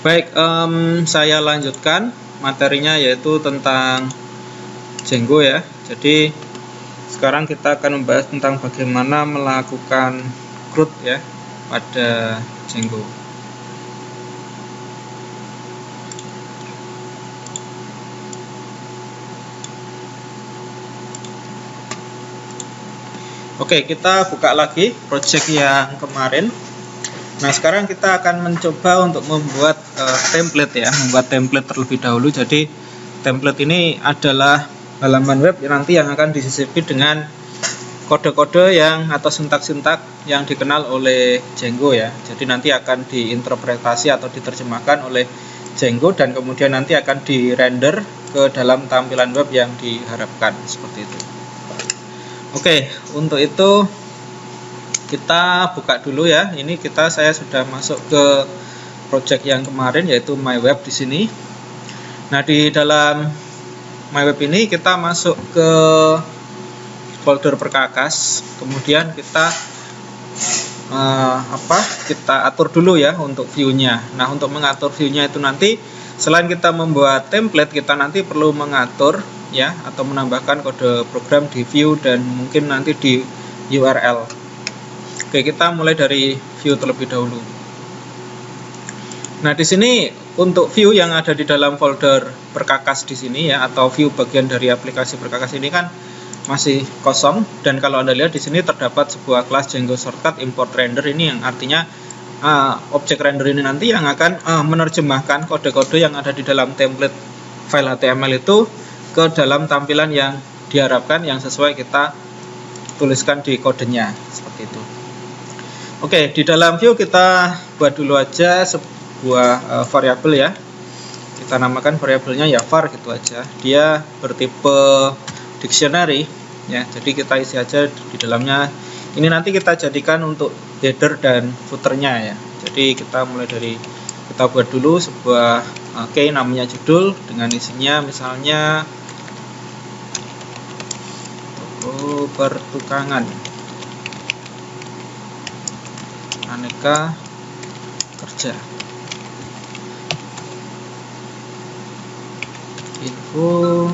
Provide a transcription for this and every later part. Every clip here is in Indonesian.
Baik, saya lanjutkan materinya yaitu tentang Django ya. Jadi sekarang kita akan membahas tentang bagaimana melakukan CRUD ya pada Django. Oke, kita buka lagi project yang kemarin. Nah, sekarang kita akan mencoba untuk membuat template ya, membuat template terlebih dahulu. Jadi template ini adalah halaman web yang nanti yang akan disisipi dengan kode-kode yang atau sintak-sintak yang dikenal oleh Django ya. Jadi nanti akan diinterpretasi atau diterjemahkan oleh Django dan kemudian nanti akan dirender ke dalam tampilan web yang diharapkan seperti itu. Oke, untuk itu kita buka dulu ya. Ini saya sudah masuk ke project yang kemarin yaitu My Web di sini. Nah, di dalam My Web ini kita masuk ke folder perkakas. Kemudian kita kita atur dulu ya untuk view-nya. Nah, untuk mengatur view-nya itu nanti selain kita membuat template, kita nanti perlu mengatur ya atau menambahkan kode program di view dan mungkin nanti di URL. Oke, kita mulai dari view terlebih dahulu. Nah, di sini untuk view yang ada di dalam folder perkakas di sini ya, atau view bagian dari aplikasi perkakas ini kan masih kosong, dan kalau Anda lihat di sini terdapat sebuah kelas Django Shortcut Import Render. Ini yang artinya objek render ini nanti yang akan menerjemahkan kode-kode yang ada di dalam template file HTML itu ke dalam tampilan yang diharapkan yang sesuai kita tuliskan di kodenya seperti itu. Oke, di dalam view kita buat dulu aja sebuah variabel ya. Kita namakan variabelnya ya var gitu aja. Dia bertipe dictionary ya. Jadi kita isi aja di dalamnya. Ini nanti kita jadikan untuk header dan footernya ya. Jadi kita mulai dari kita buat dulu sebuah key namanya judul dengan isinya misalnya toko pertukangan aneka kerja, info.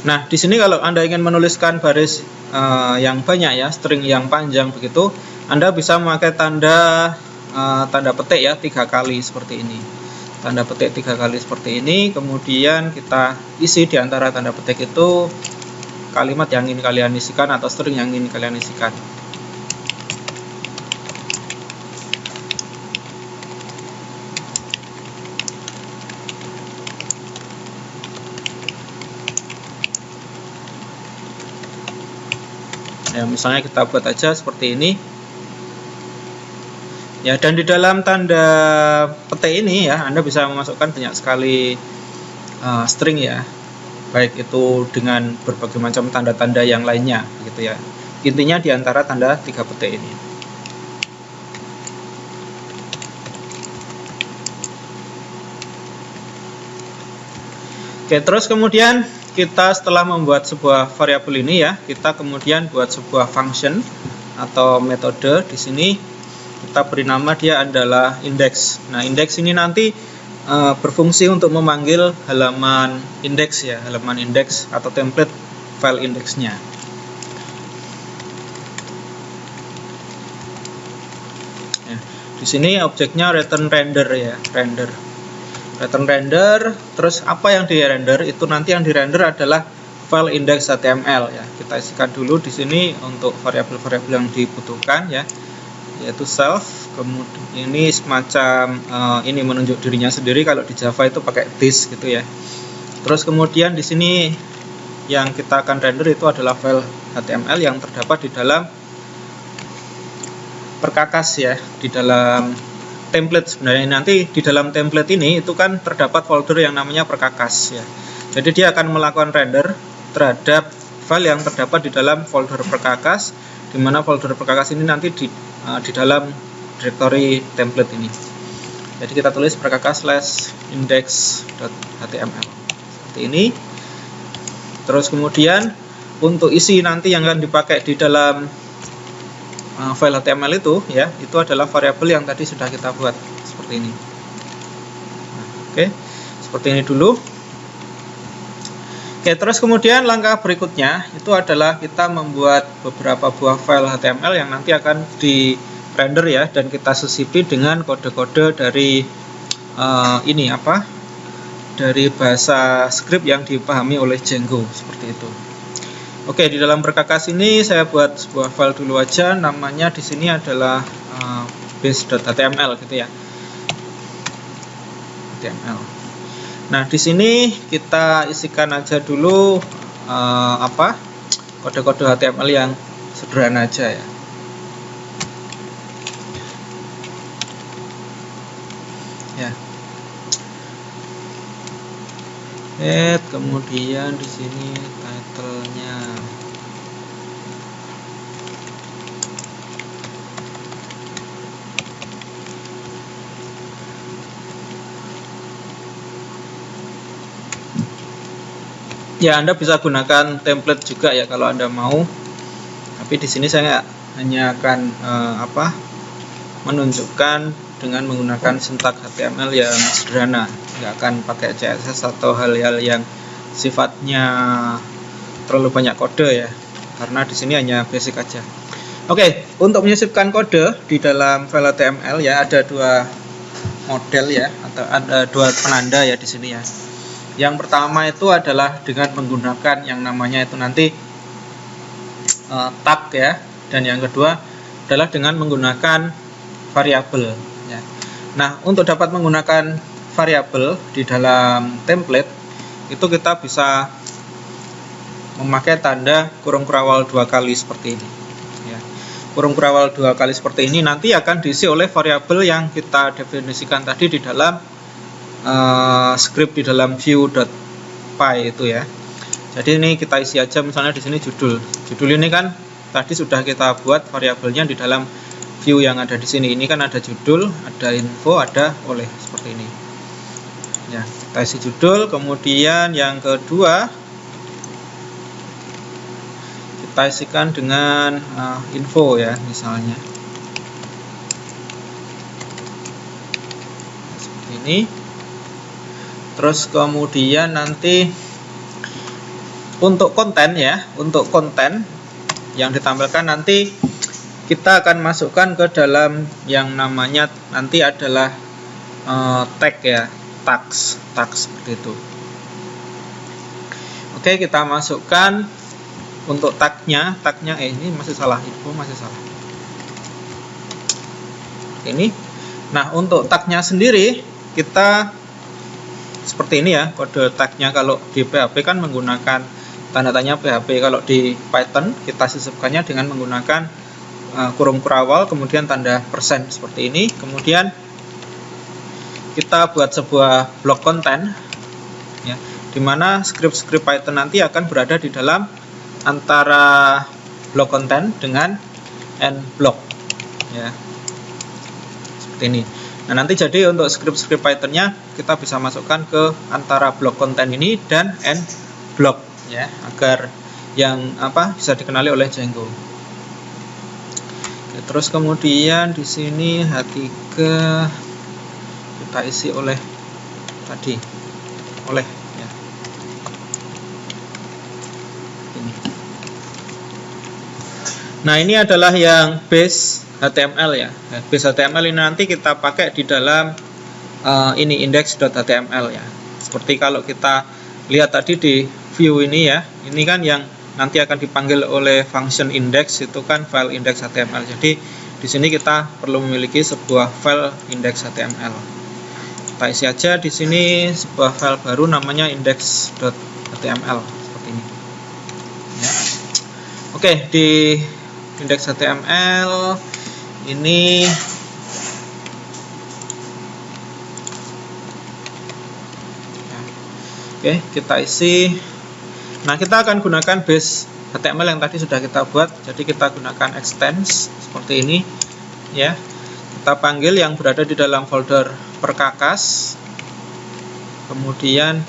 Nah, di sini kalau Anda ingin menuliskan baris yang banyak ya, string yang panjang begitu, Anda bisa memakai tanda petik ya 3 kali seperti ini. Tanda petik 3 kali seperti ini, kemudian kita isi di antara tanda petik itu kalimat yang ingin kalian isikan atau string yang ingin kalian isikan. Ya, misalnya kita buat aja seperti ini. Ya, dan di dalam tanda petik ini ya, Anda bisa memasukkan banyak sekali string ya. Baik itu dengan berbagai macam tanda-tanda yang lainnya gitu ya. Intinya di antara tanda 3 petik ini. Oke, terus kemudian kita setelah membuat sebuah variabel ini ya, kita kemudian buat sebuah function atau metode. Di sini kita beri nama dia adalah index. Nah, index ini nanti berfungsi untuk memanggil halaman indeks ya, halaman indeks atau template file indeksnya. Ya, di sini objeknya return render ya, return render. Terus apa yang di render itu nanti yang di render adalah file index HTML ya. Kita isikan dulu di sini untuk variabel-variabel yang dibutuhkan ya, yaitu self. Kemudian ini semacam ini menunjuk dirinya sendiri. Kalau di Java itu pakai this gitu ya. Terus kemudian di sini yang kita akan render itu adalah file HTML yang terdapat di dalam perkakas ya, di dalam template. Sebenarnya nanti di dalam template ini itu kan terdapat folder yang namanya perkakas ya. Jadi dia akan melakukan render terhadap file yang terdapat di dalam folder perkakas, di mana folder perkakas ini nanti di dalam directory template ini. Jadi kita tulis perkakas/index.html seperti ini. Terus kemudian untuk isi nanti yang akan dipakai di dalam file HTML itu ya, itu adalah variabel yang tadi sudah kita buat seperti ini. Nah, oke, seperti ini dulu. Oke, terus kemudian langkah berikutnya itu adalah kita membuat beberapa buah file HTML yang nanti akan di render ya, dan kita sisipi dengan kode-kode dari dari bahasa script yang dipahami oleh Django seperti itu. Oke, di dalam perkakas ini saya buat sebuah file dulu aja, namanya di sini adalah base.html gitu ya. HTML. Nah, di sini kita isikan aja dulu kode-kode HTML yang sederhana aja ya. Kemudian di sini title-nya. Ya, Anda bisa gunakan template juga ya kalau Anda mau. Tapi di sini saya hanya akan menunjukkan dengan menggunakan sintak HTML yang sederhana, nggak akan pakai CSS atau hal-hal yang sifatnya terlalu banyak kode ya, karena di sini hanya basic aja. Oke, untuk menyisipkan kode di dalam file HTML ya, ada dua model ya, atau ada dua penanda ya di sini ya. Yang pertama itu adalah dengan menggunakan yang namanya itu nanti tag ya, dan yang kedua adalah dengan menggunakan variabel ya. Nah, untuk dapat menggunakan variabel di dalam template itu kita bisa memakai tanda kurung kurawal 2 kali seperti ini ya. Kurung kurawal 2 kali seperti ini nanti akan diisi oleh variabel yang kita definisikan tadi di dalam script di dalam view.py itu ya. Jadi ini kita isi aja, misalnya di sini judul. Judul ini kan tadi sudah kita buat variabelnya di dalam view yang ada di sini. Ini kan ada judul, ada info, ada oleh seperti ini. Ya, kita isi judul. Kemudian yang kedua kita isikan dengan info ya, misalnya seperti ini. Terus kemudian nanti untuk konten ya, untuk konten yang ditampilkan nanti kita akan masukkan ke dalam yang namanya nanti adalah tag ya, tags seperti itu. Oke, kita masukkan untuk tagnya ini masih salah, info masih salah. Ini. Nah, untuk tagnya sendiri kita seperti ini ya, kode tagnya. Kalau di PHP kan menggunakan tanda tanya PHP, kalau di Python kita sisipkannya dengan menggunakan kurung kurawal kemudian tanda persen seperti ini. Kemudian kita buat sebuah blok konten ya, dimana script Python nanti akan berada di dalam antara blok konten dengan end block ya, seperti ini. Nah, nanti jadi untuk script Python-nya kita bisa masukkan ke antara blok konten ini dan end block ya, agar yang bisa dikenali oleh Django. Oke, terus kemudian di sini H3 kita isi oleh tadi, oleh ya. Ini. Nah, ini adalah yang base HTML ya. Base HTML ini nanti kita pakai di dalam ini index.html ya. Seperti kalau kita lihat tadi di view ini ya, ini kan yang nanti akan dipanggil oleh function index itu kan file index.html. Jadi di sini kita perlu memiliki sebuah file index.html. Kita isi aja di sini sebuah file baru namanya index.html seperti ini. Ya. Oke, di index.html ini oke, kita isi. Nah, kita akan gunakan base HTML yang tadi sudah kita buat. Jadi kita gunakan extends seperti ini ya. Kita panggil yang berada di dalam folder perkakas. Kemudian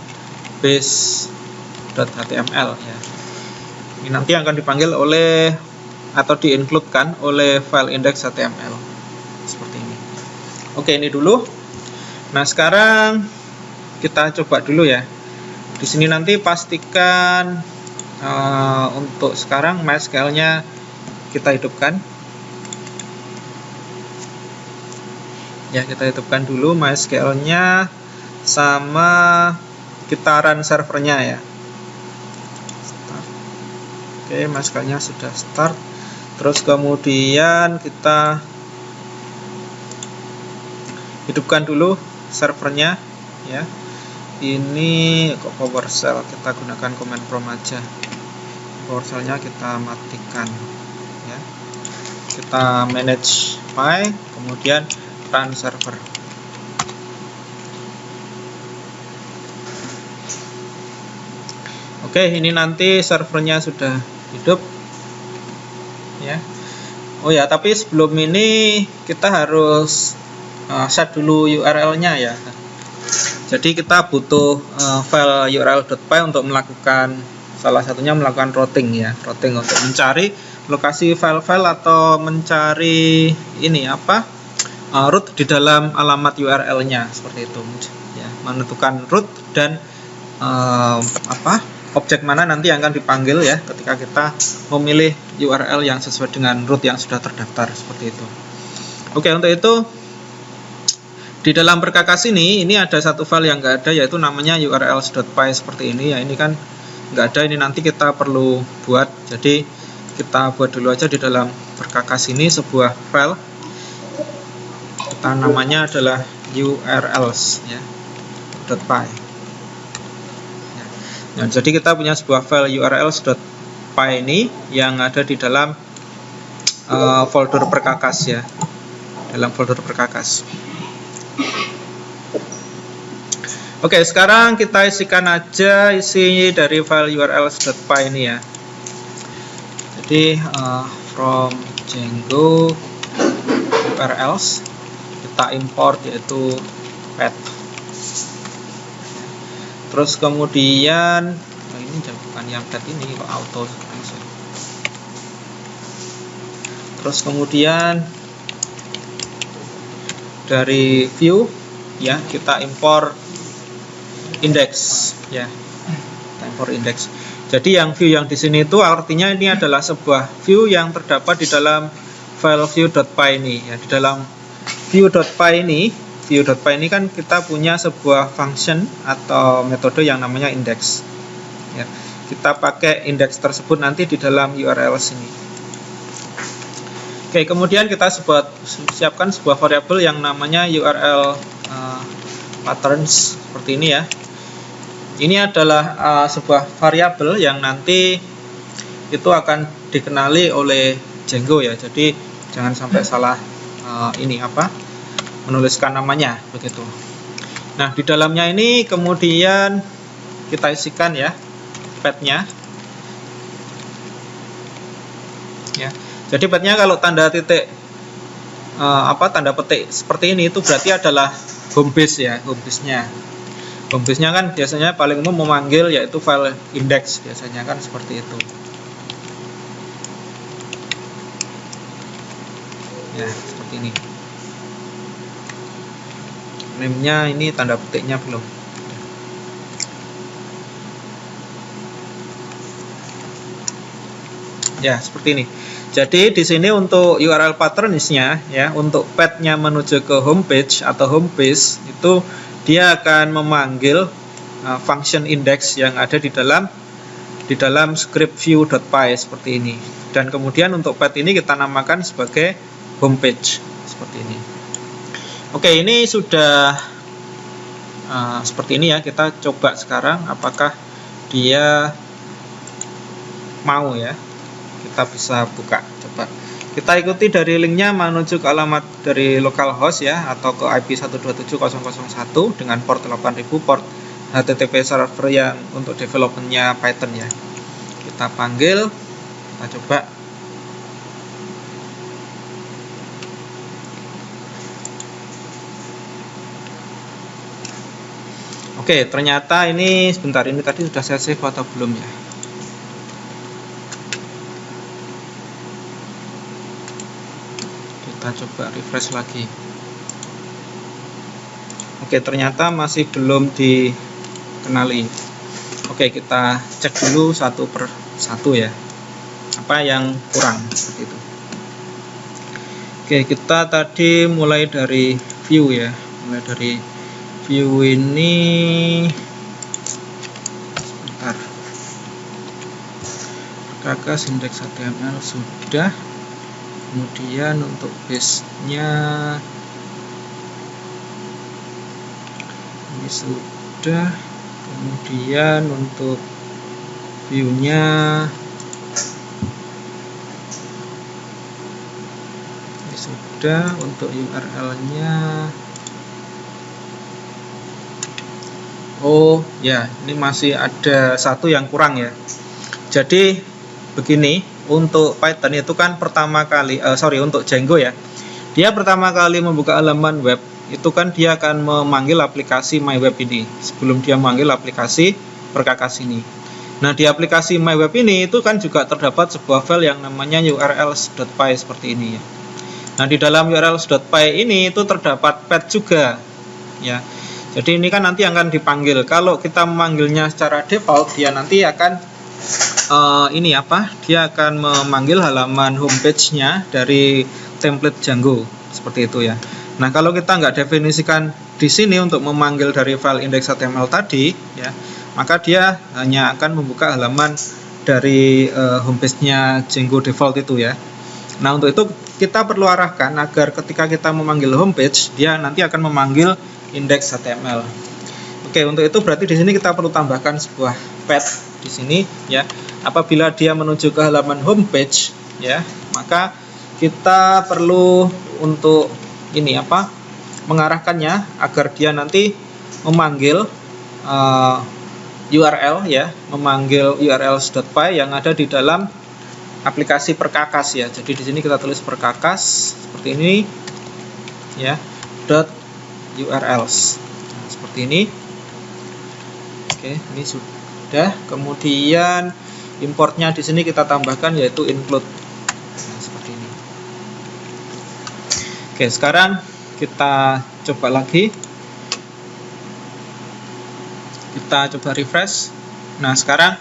base.html ya. Ini nanti akan dipanggil oleh atau di-include-kan oleh file index.html seperti ini. Oke, ini dulu. Nah, sekarang kita coba dulu ya. Di sini nanti pastikan untuk sekarang MySQL-nya kita hidupkan. Ya, kita hidupkan dulu MySQL-nya sama kita run servernya ya. Oke, MySQL-nya sudah start. Terus kemudian kita hidupkan dulu servernya ya. Ini kok PowerShell, kita gunakan command prompt aja. PowerShell-nya kita matikan ya. Kita manage file, kemudian run server. Oke, ini nanti servernya sudah hidup ya. Oh ya, tapi sebelum ini kita harus set dulu URL-nya ya. Jadi kita butuh file url.py untuk melakukan, salah satunya melakukan routing ya, routing untuk mencari lokasi file-file atau mencari ini apa, root di dalam alamat URL-nya seperti itu ya, menentukan root dan objek mana nanti yang akan dipanggil ya ketika kita memilih URL yang sesuai dengan root yang sudah terdaftar seperti itu. Oke, untuk itu di dalam perkakas ini ada satu file yang nggak ada, yaitu namanya urls.py seperti ini ya. Ini kan nggak ada, ini nanti kita perlu buat. Jadi kita buat dulu aja di dalam perkakas ini sebuah file. Kita namanya adalah urls ya, .py. Nah, jadi kita punya sebuah file urls.py ini yang ada di dalam folder perkakas ya, dalam folder perkakas. Oke, sekarang kita isikan aja isi dari file urls.py ini ya. Jadi from Django urls kita import yaitu pet. Terus kemudian ini bukan yang pet ini kok auto. Terus kemudian dari view ya kita import index ya, kita import index. Jadi yang view yang di sini itu artinya ini adalah sebuah view yang terdapat di dalam file view.py ini ya. Di dalam view.py ini kan kita punya sebuah function atau metode yang namanya index ya. Kita pakai index tersebut nanti di dalam urls ini. Oke, kemudian kita siapkan sebuah variabel yang namanya url patterns seperti ini ya. Ini adalah sebuah variabel yang nanti itu akan dikenali oleh Django ya. Jadi jangan sampai salah menuliskan namanya begitu. Nah, di dalamnya ini kemudian kita isikan ya petnya. Ya. Jadi petnya kalau tanda titik tanda petik seperti ini itu berarti adalah home base ya, home base-nya. Home base-nya kan biasanya paling umum memanggil yaitu file index, biasanya kan seperti itu. Ya, seperti ini. Name-nya ini tanda petiknya belum. Ya, seperti ini. Jadi di sini untuk URL patterns-nya ya, untuk path-nya menuju ke homepage atau home base itu dia akan memanggil function index yang ada di dalam script view.py seperti ini. Dan kemudian untuk path ini kita namakan sebagai homepage seperti ini. Oke, ini sudah seperti ini ya. Kita coba sekarang apakah dia mau ya. Kita bisa buka, coba kita ikuti dari linknya menuju ke alamat dari localhost ya, atau ke IP 127.0.0.1 dengan port 8000, port HTTP server yang untuk developmentnya Python ya. Kita panggil, kita coba. Oke, ternyata ini sebentar, ini tadi sudah saya save atau belum ya? Kita coba refresh lagi. Oke, ternyata masih belum dikenali. Oke, kita cek dulu satu per satu ya, apa yang kurang seperti itu. Oke, kita tadi mulai dari view ya, mulai dari view ini. Sebentar, perkakas indeks HTML sudah. Kemudian untuk base-nya ini sudah. Kemudian untuk view-nya ini sudah. Untuk URL-nya, oh ya, ini masih ada satu yang kurang ya. Jadi begini, untuk Python itu kan pertama kali, untuk Django ya, dia pertama kali membuka halaman web itu kan dia akan memanggil aplikasi MyWeb ini sebelum dia memanggil aplikasi perkakas ini. Nah, di aplikasi MyWeb ini itu kan juga terdapat sebuah file yang namanya urls.py seperti ini ya. Nah, di dalam urls.py ini itu terdapat path juga ya. Jadi ini kan nanti akan dipanggil. Kalau kita memanggilnya secara default, dia nanti akan dia akan memanggil halaman homepage-nya dari template Django seperti itu ya. Nah, kalau kita nggak definisikan di sini untuk memanggil dari file index.html tadi ya, maka dia hanya akan membuka halaman dari homepage-nya Django default itu ya. Nah, untuk itu kita perlu arahkan agar ketika kita memanggil homepage, dia nanti akan memanggil index.html. Oke, untuk itu berarti di sini kita perlu tambahkan sebuah path di sini ya. Apabila dia menuju ke halaman homepage ya, maka kita perlu untuk mengarahkannya agar dia nanti memanggil URL ya, memanggil urls.py yang ada di dalam aplikasi perkakas ya. Jadi di sini kita tulis perkakas seperti ini ya, .urls seperti ini. Oke, ini sudah. Kemudian importnya di sini kita tambahkan yaitu include. Nah, seperti ini. Oke, sekarang kita coba lagi. Kita coba refresh. Nah, sekarang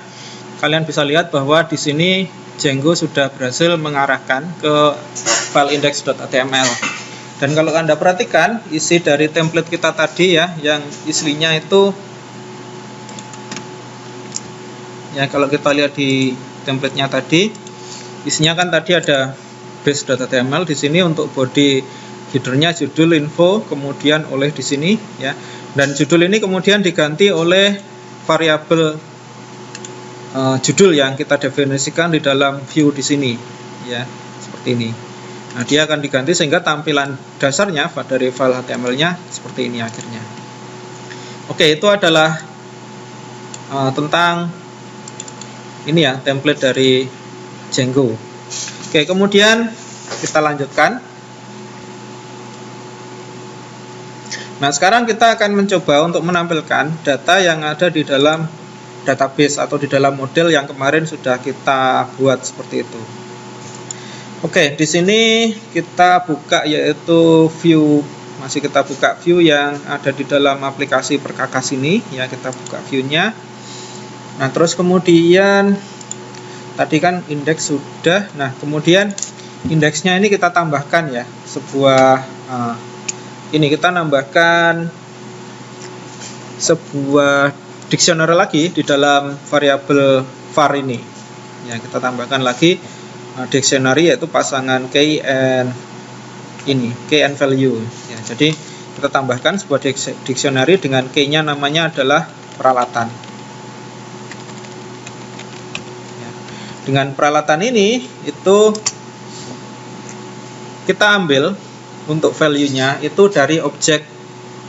kalian bisa lihat bahwa di sini Django sudah berhasil mengarahkan ke file index.html. Dan kalau Anda perhatikan isi dari template kita tadi ya, yang isinya itu ya, kalau kita lihat di template-nya tadi, isinya kan tadi ada base.html di sini untuk body header-nya judul info, kemudian oleh di sini ya. Dan judul ini kemudian diganti oleh variabel judul yang kita definisikan di dalam view di sini ya, seperti ini. Nah, dia akan diganti sehingga tampilan dasarnya dari file HTML-nya seperti ini akhirnya. Oke, itu adalah tentang ini ya, template dari Django. Oke, kemudian kita lanjutkan. Nah, sekarang kita akan mencoba untuk menampilkan data yang ada di dalam database atau di dalam model yang kemarin sudah kita buat seperti itu. Oke, di sini kita buka yaitu view, masih kita buka view yang ada di dalam aplikasi perkakas ini ya, kita buka view-nya. Nah, terus kemudian tadi kan indeks sudah. Nah, kemudian indeksnya ini kita tambahkan ya, sebuah ini kita nambahkan sebuah dictionary lagi di dalam variabel var ini. Ya, kita tambahkan lagi dictionary yaitu pasangan key and value. Ya, jadi kita tambahkan sebuah dictionary dengan key-nya namanya adalah peralatan. Dengan peralatan ini itu kita ambil untuk value-nya itu dari objek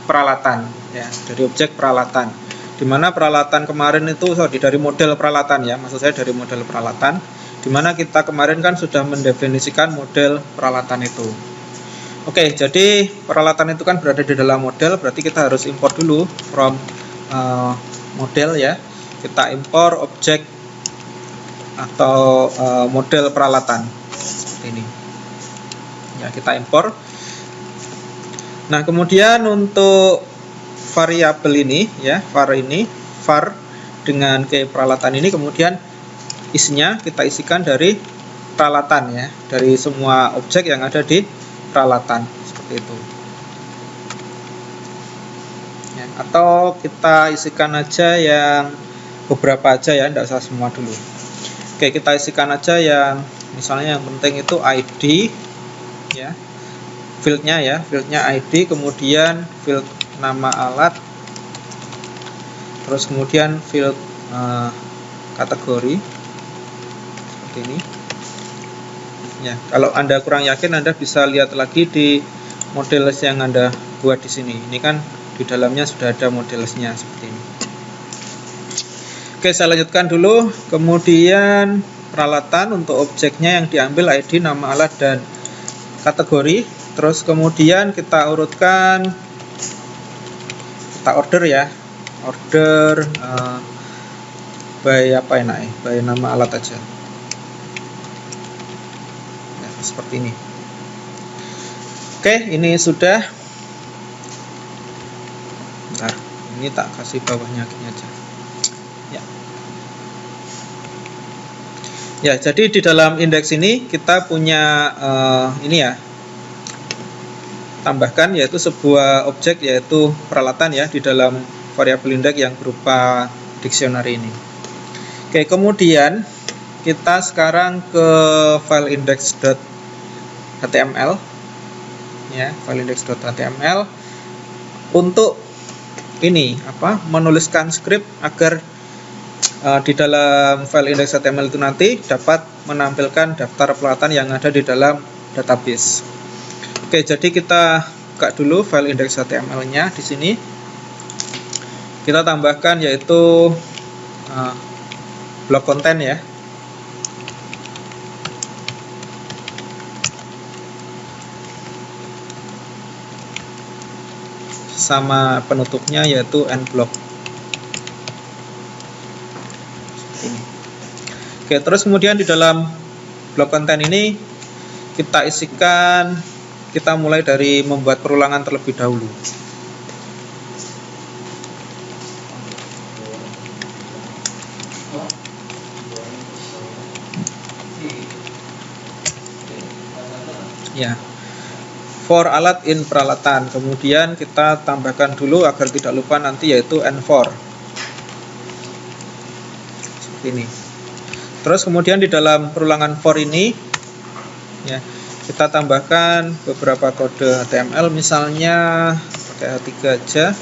peralatan ya, dari objek peralatan. Dimana peralatan kemarin itu dari model peralatan ya, maksud saya dari model peralatan, dimana kita kemarin kan sudah mendefinisikan model peralatan itu. Oke, jadi peralatan itu kan berada di dalam model, berarti kita harus import dulu from model ya. Kita import objek atau model peralatan seperti ini Ya, kita impor. Nah, kemudian untuk variabel ini ya, var dengan key peralatan ini, kemudian isinya kita isikan dari peralatan ya, dari semua objek yang ada di peralatan seperti itu. Ya, atau kita isikan aja yang beberapa aja ya, tidak usah semua dulu. Oke, kita isikan aja yang misalnya yang penting itu ID ya, fieldnya ID, kemudian field nama alat, terus kemudian field kategori seperti ini ya. Kalau Anda kurang yakin, Anda bisa lihat lagi di modeles yang Anda buat di sini. Ini kan di dalamnya sudah ada modelesnya seperti ini. Oke, saya lanjutkan dulu. Kemudian peralatan untuk objeknya yang diambil ID, nama alat, dan kategori. Terus kemudian kita urutkan, kita order ya, order by apa enaknya, by nama alat aja ya, seperti ini. Oke, ini sudah. Bentar, ini tak kasih bawahnya gini aja ya. Ya, jadi di dalam indeks ini kita punya ini ya, tambahkan, yaitu sebuah objek, yaitu peralatan ya, di dalam variabel indeks yang berupa dictionary ini. Oke, kemudian kita sekarang ke file index.html ya, file index.html untuk ini menuliskan script agar di dalam file index.html itu nanti dapat menampilkan daftar peralatan yang ada di dalam database. Oke, jadi kita buka dulu file index.html-nya. Di sini kita tambahkan yaitu blok konten ya. Sama penutupnya yaitu end block. Oke, terus kemudian di dalam blok konten ini kita isikan, kita mulai dari membuat perulangan terlebih dahulu. Ya, for alat in peralatan. Kemudian kita tambahkan dulu agar tidak lupa nanti, yaitu n4 seperti ini. Terus kemudian di dalam perulangan for ini ya, kita tambahkan beberapa kode HTML, misalnya pakai H3 aja.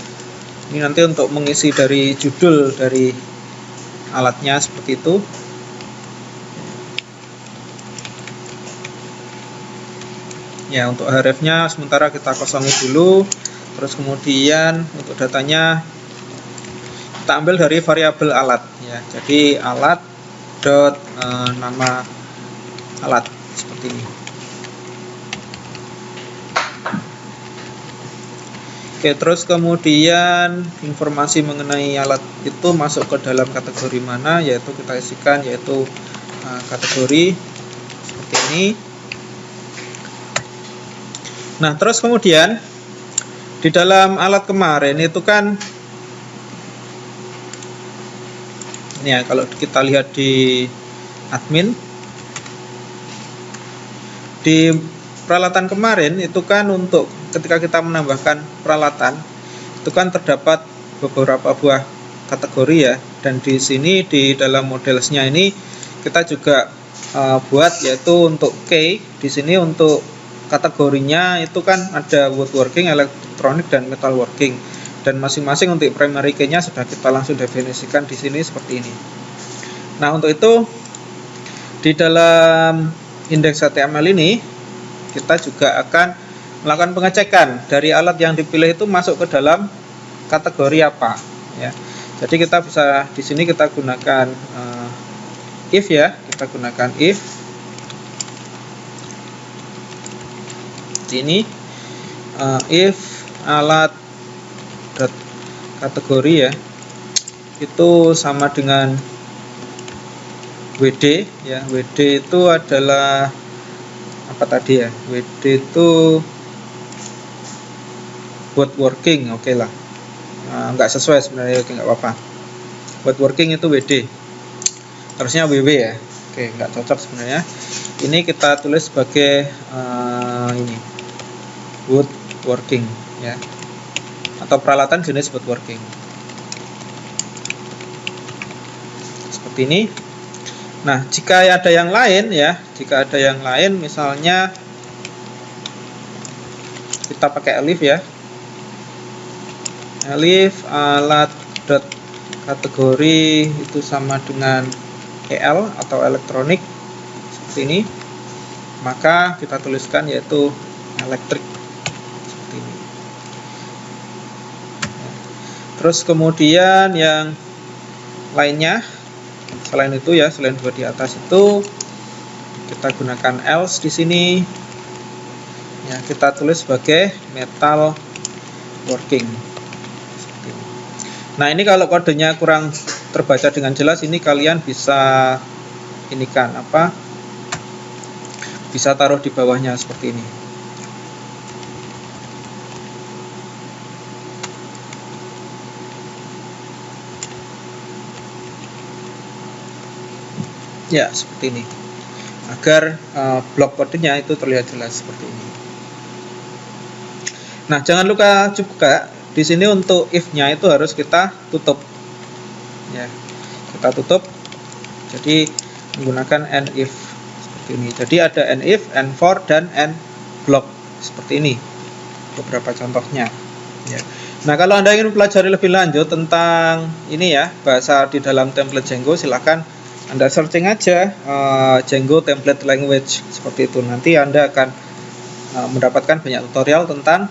Ini nanti untuk mengisi dari judul dari alatnya seperti itu. Ya, untuk href-nya sementara kita kosongi dulu. Terus kemudian untuk datanya kita ambil dari variabel alat ya. Jadi alat dot nama alat seperti ini. Oke, terus kemudian informasi mengenai alat itu masuk ke dalam kategori mana, yaitu kita isikan yaitu kategori seperti ini. Nah, terus kemudian di dalam alat kemarin itu kan ini ya, kalau kita lihat di admin, di peralatan kemarin itu kan untuk ketika kita menambahkan peralatan itu kan terdapat beberapa buah kategori ya, dan di sini di dalam modelnya ini kita juga buat yaitu untuk key. Di sini untuk kategorinya itu kan ada woodworking, elektronik, dan metalworking, dan masing-masing untuk primary key-nya sudah kita langsung definisikan di sini seperti ini. Nah, untuk itu di dalam indeks HTML ini kita juga akan melakukan pengecekan dari alat yang dipilih itu masuk ke dalam kategori apa ya. Jadi kita bisa di sini kita gunakan if ya, kita gunakan if ini if alat kategori ya itu sama dengan WD ya. WD itu adalah apa tadi ya, WD itu woodworking, oke lah. Nggak sesuai sebenarnya, oke nggak apa-apa. Woodworking itu WD, harusnya WW ya. Oke, nggak cocok sebenarnya. Ini kita tulis sebagai ini woodworking ya, atau peralatan jenis woodworking seperti ini. Nah, jika ada yang lain ya, jika ada yang lain misalnya kita pakai elif ya, elif alat dot kategori itu sama dengan EL atau elektronik seperti ini, maka kita tuliskan yaitu elektrik seperti ini. Terus kemudian yang lainnya selain itu ya, selain dua di atas itu, kita gunakan else di sini ya, kita tulis sebagai metal working. Nah, ini kalau kodenya kurang terbaca dengan jelas, ini kalian bisa ini kan apa, bisa taruh di bawahnya seperti ini. Ya, seperti ini, agar blok kodenya itu terlihat jelas seperti ini. Nah, jangan lupa juga di sini untuk if-nya itu harus kita tutup. Ya, kita tutup. Jadi menggunakan end if seperti ini. Jadi ada end if, end for, dan end block seperti ini. Beberapa contohnya. Ya. Nah, kalau Anda ingin pelajari lebih lanjut tentang ini ya, bahasa di dalam template Django, silahkan Anda searching aja Django template language seperti itu. Nanti Anda akan mendapatkan banyak tutorial tentang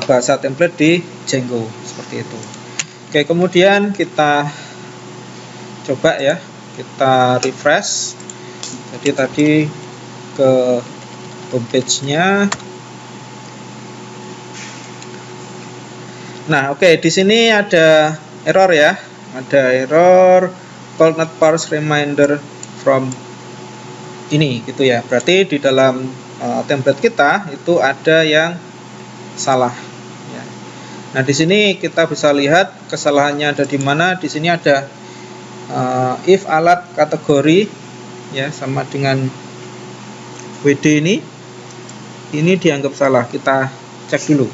bahasa template di Django seperti itu. Oke, kemudian kita coba ya, kita refresh. Jadi tadi ke homepage-nya. Nah, oke, di sini ada error ya, ada error call not parse reminder from ini gitu ya. Berarti di dalam template kita itu ada yang salah ya. Nah, di sini kita bisa lihat kesalahannya ada di mana. Di sini ada if alat kategori ya sama dengan WD ini dianggap salah. Kita cek dulu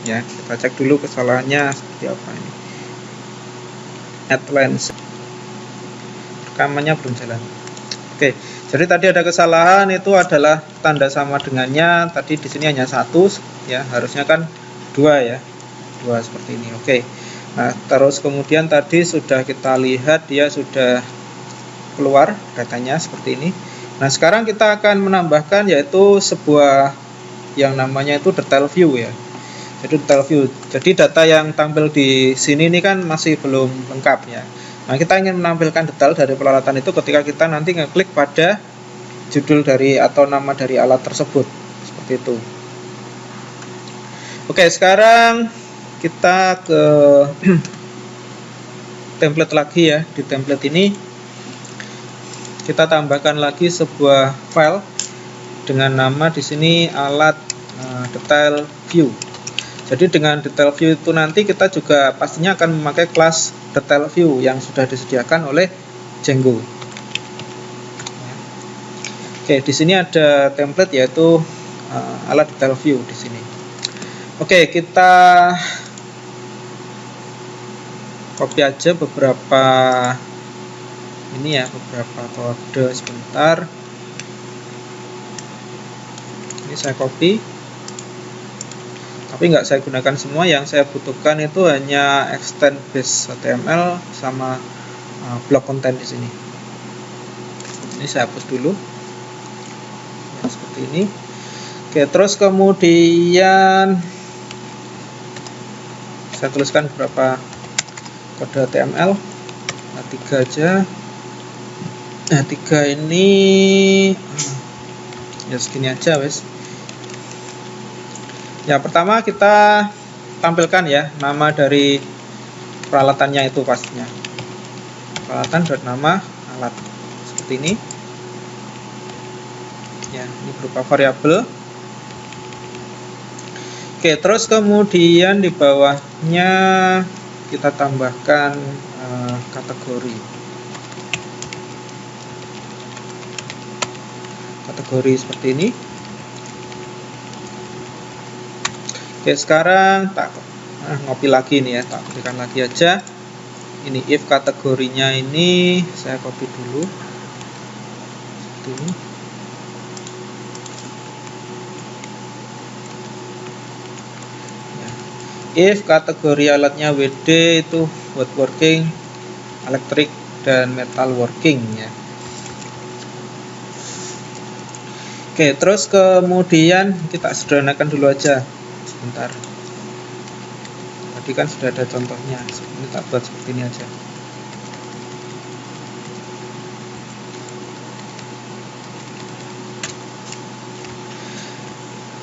ya, kita cek dulu kesalahannya seperti apa ini. Add lens, rekamannya belum jalan. Oke, jadi tadi ada kesalahan, itu adalah tanda sama dengannya. Tadi di sini hanya 1 ya, harusnya kan 2 ya, 2 seperti ini. Oke, nah terus kemudian tadi sudah kita lihat dia sudah keluar datanya seperti ini. Nah, sekarang kita akan menambahkan yaitu sebuah yang namanya itu detail view ya. Jadi detail view, jadi data yang tampil di sini ini kan masih belum lengkap ya. Nah, kita ingin menampilkan detail dari peralatan itu ketika kita nanti ngeklik pada judul dari atau nama dari alat tersebut seperti itu. Oke, sekarang kita ke template lagi ya. Di template ini kita tambahkan lagi sebuah file dengan nama di sini alat detail view. Jadi dengan detail view itu nanti kita juga pastinya akan memakai kelas detail view yang sudah disediakan oleh Django. Oke, di sini ada template yaitu alat detail view di sini. Oke, kita copy aja beberapa ini ya, beberapa kode sebentar. Ini saya copy. Tapi nggak saya gunakan semua, yang saya butuhkan itu hanya extend base HTML sama block content di sini. Ini saya hapus dulu. Ya, seperti ini. Oke, terus kemudian saya tuliskan beberapa kode HTML. Nah, 3 aja. Nah, 3 ini ya segini aja wes. Ya, pertama kita tampilkan ya nama dari peralatannya itu pastinya. Peralatan dan nama alat seperti ini. Ya. ini berupa variabel. Oke, terus kemudian di bawahnya kita tambahkan kategori seperti ini. Oke, sekarang tak ngopi lagi nih ya, tak berikan lagi aja. Ini if kategorinya ini saya copy dulu seperti ini. If kategori alatnya WD itu woodworking, elektrik, dan metalworking ya. Oke, terus kemudian kita sederhanakan dulu aja sebentar. Tadi kan sudah ada contohnya, ini tak buat seperti ini aja.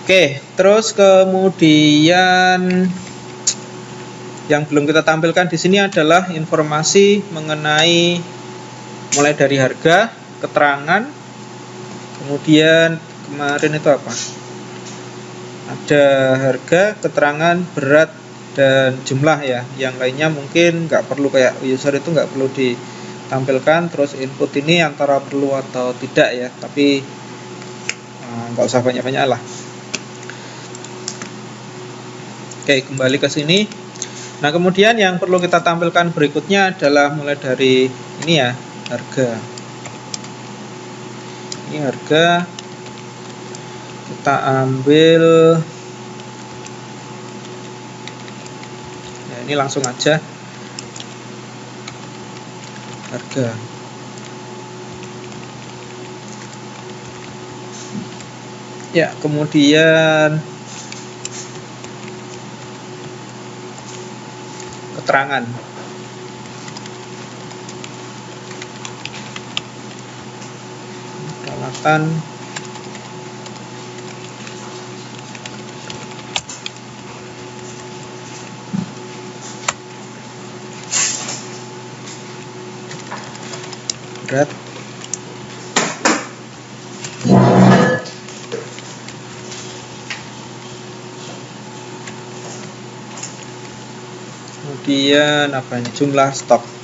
Oke, terus kemudian yang belum kita tampilkan di sini adalah informasi mengenai mulai dari harga, keterangan, kemudian kemarin itu apa? Ada harga, keterangan, berat, dan jumlah ya. Yang lainnya mungkin nggak perlu, kayak user itu nggak perlu ditampilkan. Terus input ini antara perlu atau tidak ya, tapi nggak usah banyak-banyak lah. Oke, kembali ke sini. Nah, kemudian yang perlu kita tampilkan berikutnya adalah mulai dari ini ya, harga. Ini harga, kita ambil ya, ini langsung aja harga. Ya, kemudian keterangan. Peralatan, berat, kemudian apa ini, jumlah stok.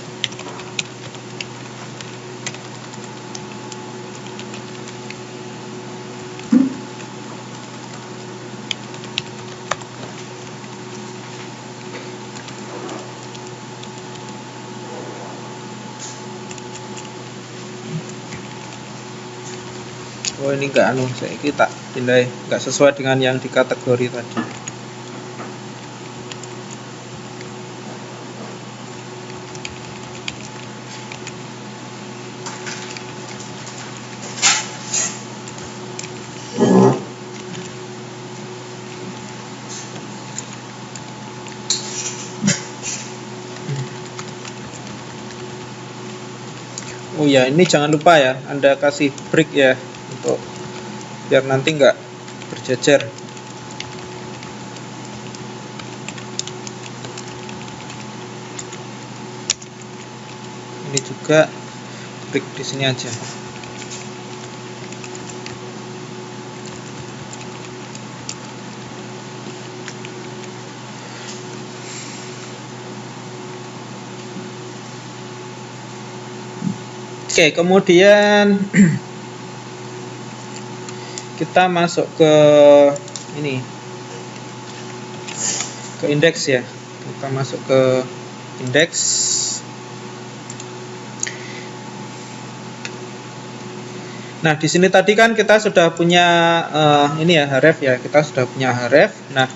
Oh, ini enggak saya kita pindah, enggak sesuai dengan yang di kategori tadi. Oh ya, ini jangan lupa ya, Anda kasih break ya, untuk biar nanti nggak berjejer. Ini juga break di sini aja. Oke, kemudian kita masuk ke ini, ke indeks ya. Kita masuk ke indeks. Nah, di sini tadi kan kita sudah punya ini ya, href ya. Kita sudah punya href. Nah,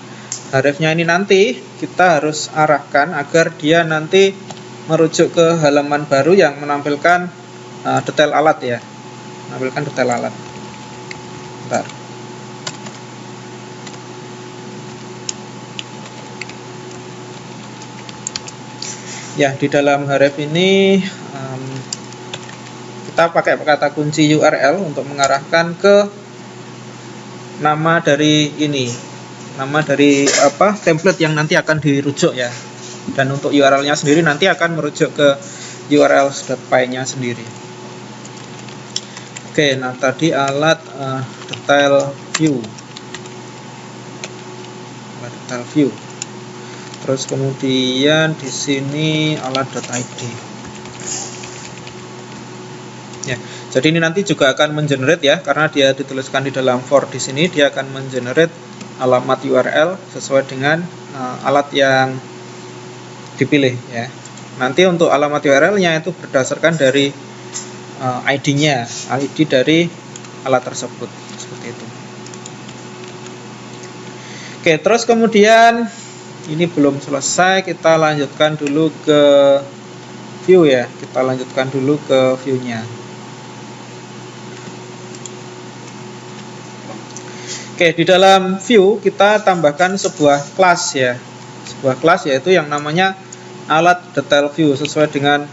hrefnya ini nanti kita harus arahkan agar dia nanti merujuk ke halaman baru yang menampilkan detail alat ya, menampilkan detail alat. Bentar. Ya, di dalam href ini kita pakai kata kunci URL untuk mengarahkan ke nama dari ini, nama dari template yang nanti akan dirujuk ya. Dan untuk URL-nya sendiri nanti akan merujuk ke URL.py-nya sendiri. Oke, nah tadi alat detail view. Alat detail view. Terus kemudian di sini alat.id. Ya, jadi ini nanti juga akan mengenerate ya, karena dia dituliskan di dalam for di sini, dia akan mengenerate alamat URL sesuai dengan alat yang dipilih ya. Nanti untuk alamat URL-nya itu berdasarkan dari ID-nya, ID dari alat tersebut, seperti itu. Oke, terus kemudian ini belum selesai, kita lanjutkan dulu ke view ya. Kita lanjutkan dulu ke view-nya. Oke, di dalam view kita tambahkan sebuah kelas ya. Sebuah kelas yaitu yang namanya alat detail view sesuai dengan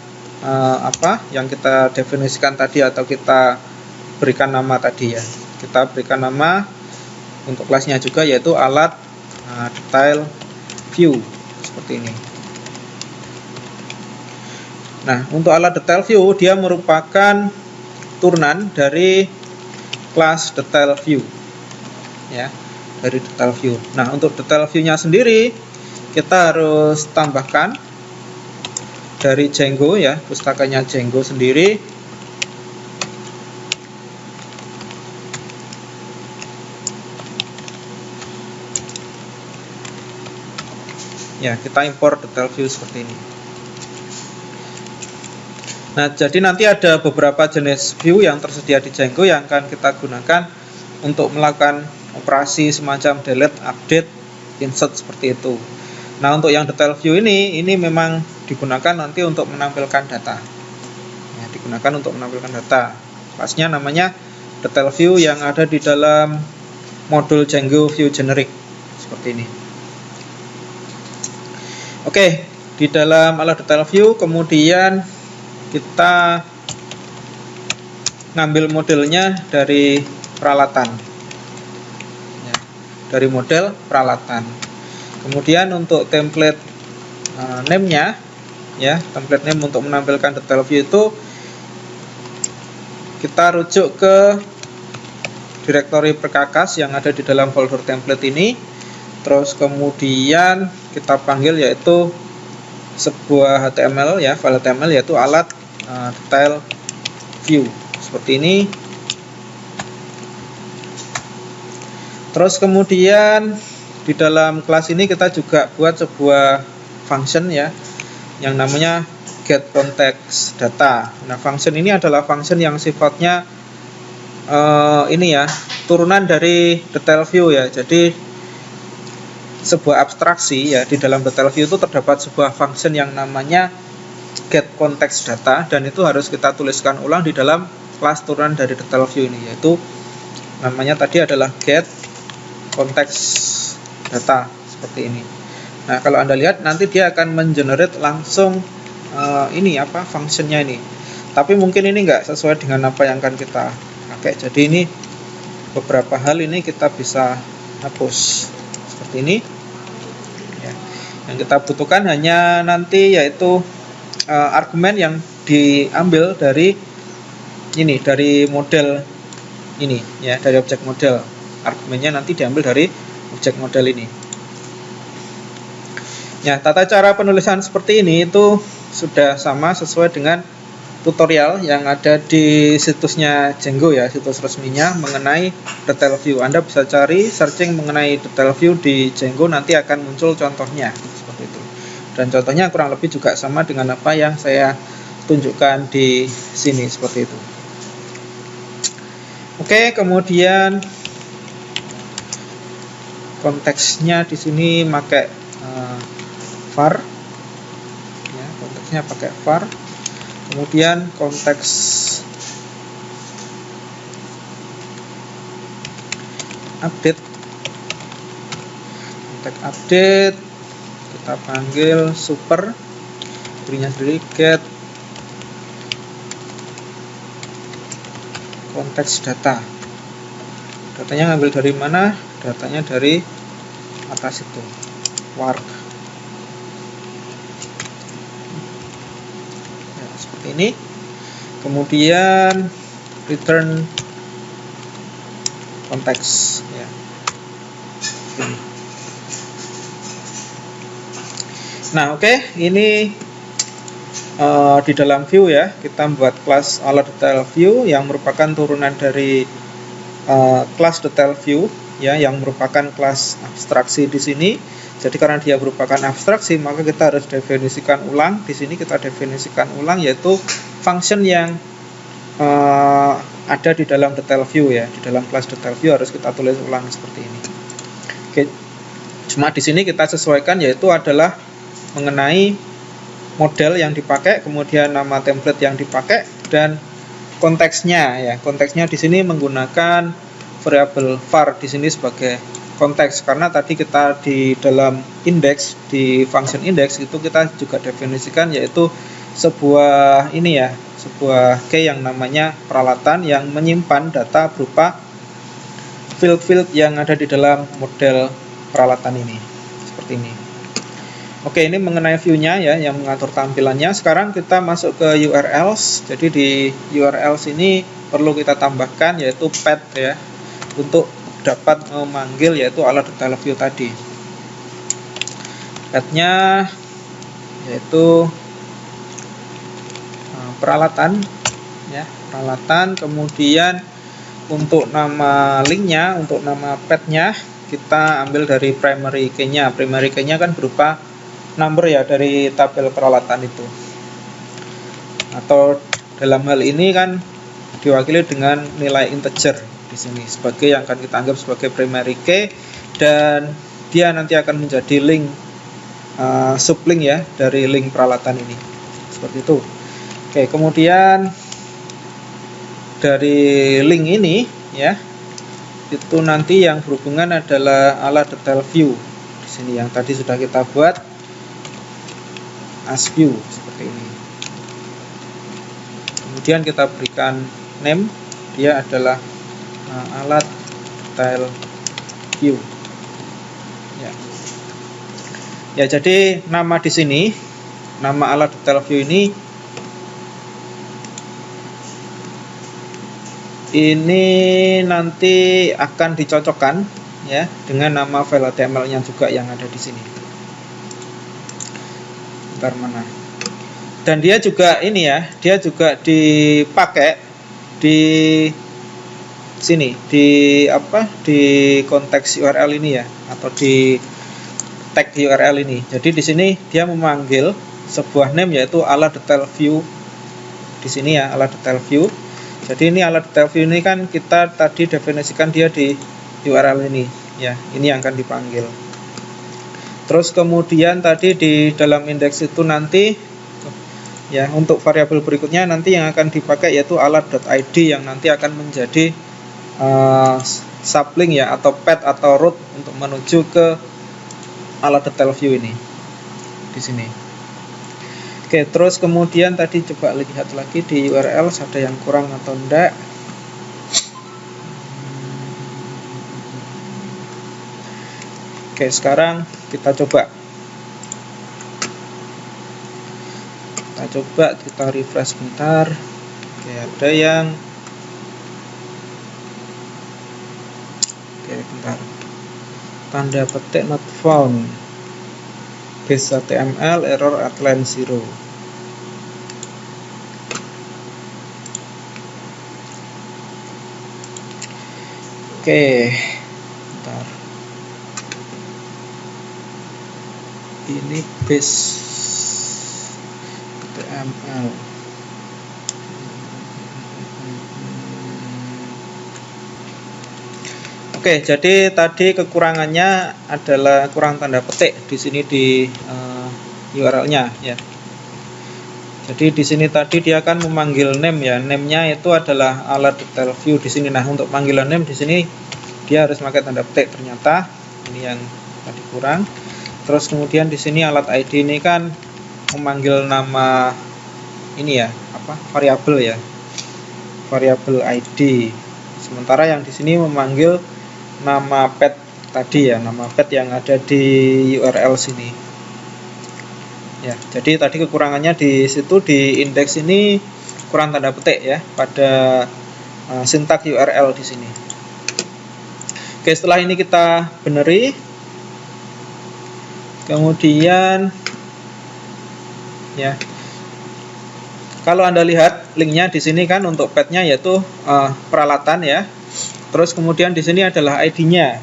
apa yang kita definisikan tadi atau kita berikan nama tadi ya. Kita berikan nama untuk kelasnya juga yaitu alat detail view seperti ini. Nah, untuk alat detail view dia merupakan turunan dari kelas detail view ya, dari detail view. Nah, untuk detail view-nya sendiri kita harus tambahkan dari Django ya, pustakanya Django sendiri. Ya, kita import detail view seperti ini. Nah, jadi nanti ada beberapa jenis view yang tersedia di Django yang akan kita gunakan untuk melakukan operasi semacam delete, update, insert seperti itu. Nah, untuk yang detail view ini memang digunakan nanti untuk menampilkan data. Ya, digunakan untuk menampilkan data. Kelasnya namanya detail view yang ada di dalam modul Django View Generic seperti ini. Oke, di dalam alat detail view kemudian kita ngambil modelnya dari peralatan. Ya, dari model peralatan. Kemudian untuk template name-nya ya, template name untuk menampilkan detail view itu kita rujuk ke direktori perkakas yang ada di dalam folder template ini. Terus kemudian kita panggil yaitu sebuah HTML ya, file HTML yaitu alat detail view seperti ini. Terus kemudian di dalam kelas ini kita juga buat sebuah function ya yang namanya get context data. Nah, function ini adalah function yang sifatnya ini ya, turunan dari detail view ya. Jadi sebuah abstraksi ya, di dalam detail view itu terdapat sebuah function yang namanya get context data, dan itu harus kita tuliskan ulang di dalam kelas turunan dari detail view ini, yaitu namanya tadi adalah get context data seperti ini. Nah, kalau Anda lihat nanti dia akan mengenerate langsung ini apa functionnya ini. Tapi mungkin ini enggak sesuai dengan apa yang akan kita pakai. Jadi ini beberapa hal ini kita bisa hapus seperti ini. Ya. Yang kita butuhkan hanya nanti yaitu argumen yang diambil dari ini, dari model ini ya, dari objek model. Argumennya nanti diambil dari objek model ini. Ya, tata cara penulisan seperti ini itu sudah sama sesuai dengan tutorial yang ada di situsnya Django ya, situs resminya mengenai detail view. Anda bisa cari searching mengenai detail view di Django, nanti akan muncul contohnya seperti itu. Dan contohnya kurang lebih juga sama dengan apa yang saya tunjukkan di sini seperti itu. Oke, kemudian konteksnya di sini pakai var ya, konteksnya pakai var. Kemudian konteks update, konteks update kita panggil super, berinya sendiri get konteks data. Datanya ngambil dari mana? Datanya dari atas itu, warg. Ya, seperti ini. Kemudian return konteks ya. Nah, oke, ini di dalam view ya, kita membuat kelas alat detail view yang merupakan turunan dari kelas detail view ya, yang merupakan kelas abstraksi di sini. Jadi karena dia merupakan abstraksi, maka kita harus definisikan ulang. Di sini kita definisikan ulang, yaitu function yang ada di dalam detail view ya. Di dalam kelas detail view harus kita tulis ulang seperti ini. Oke. Cuma di sini kita sesuaikan, yaitu adalah mengenai model yang dipakai, kemudian nama template yang dipakai, dan konteksnya ya. Konteksnya di sini menggunakan variabel var di sini sebagai konteks, karena tadi kita di dalam index, di function index itu kita juga definisikan, yaitu sebuah ini ya, sebuah key yang namanya peralatan yang menyimpan data berupa field-field yang ada di dalam model peralatan ini seperti ini. Oke, ini mengenai view-nya ya, yang mengatur tampilannya. Sekarang kita masuk ke URLs. Jadi di URLs ini perlu kita tambahkan yaitu path ya, untuk dapat memanggil yaitu alat detail view tadi. Path-nya yaitu peralatan ya, peralatan. Kemudian untuk nama linknya, untuk nama path-nya kita ambil dari primary key-nya. Primary key-nya kan berupa number ya, dari tabel peralatan itu, atau dalam hal ini kan diwakili dengan nilai integer di sini sebagai yang akan kita anggap sebagai primary key, dan dia nanti akan menjadi link sublink ya dari link peralatan ini seperti itu. Oke, kemudian dari link ini ya, itu nanti yang berhubungan adalah alat detail view di sini yang tadi sudah kita buat as view seperti ini. Kemudian kita berikan name, dia adalah alat detail view ya. Ya, jadi nama di sini, nama alat detail view ini nanti akan dicocokkan ya dengan nama file HTML-nya juga yang ada di sini. Mana. Dan dia juga ini ya, dia juga dipakai di sini, di apa, di konteks URL ini ya, atau di tag URL ini. Jadi di sini dia memanggil sebuah name yaitu alat detail view di sini ya, alat detail view. Jadi ini alat detail view ini kan kita tadi definisikan dia di URL ini ya, ini yang akan dipanggil. Terus kemudian tadi di dalam indeks itu nanti ya, untuk variabel berikutnya nanti yang akan dipakai yaitu alat.id yang nanti akan menjadi sublink ya, atau path atau route untuk menuju ke alat detail view ini di sini. Oke, terus kemudian tadi coba lihat lagi di URL ada yang kurang atau enggak. Oke, sekarang kita coba kita refresh bentar. Oke, ada yang bentar, tanda petik not found, base HTML error at line 0. Oke, bentar, ini base HTML. Oke, jadi tadi kekurangannya adalah kurang tanda petik di sini di URL-nya ya. Jadi di sini tadi dia akan memanggil name ya. Name-nya itu adalah alat detail view di sini. Nah, untuk panggilan name di sini dia harus pakai tanda petik ternyata. Ini yang tadi kurang. Terus kemudian di sini alat ID ini kan memanggil nama ini ya, apa? Variabel ya. Variabel ID. Sementara yang di sini memanggil nama path tadi ya, nama path yang ada di URL sini. Ya, jadi tadi kekurangannya di situ di indeks ini kurang tanda petik ya pada sintak URL di sini. Oke, setelah ini kita beneri. Kemudian ya, kalau Anda lihat linknya di sini kan untuk path-nya yaitu peralatan ya. Terus kemudian di sini adalah ID-nya.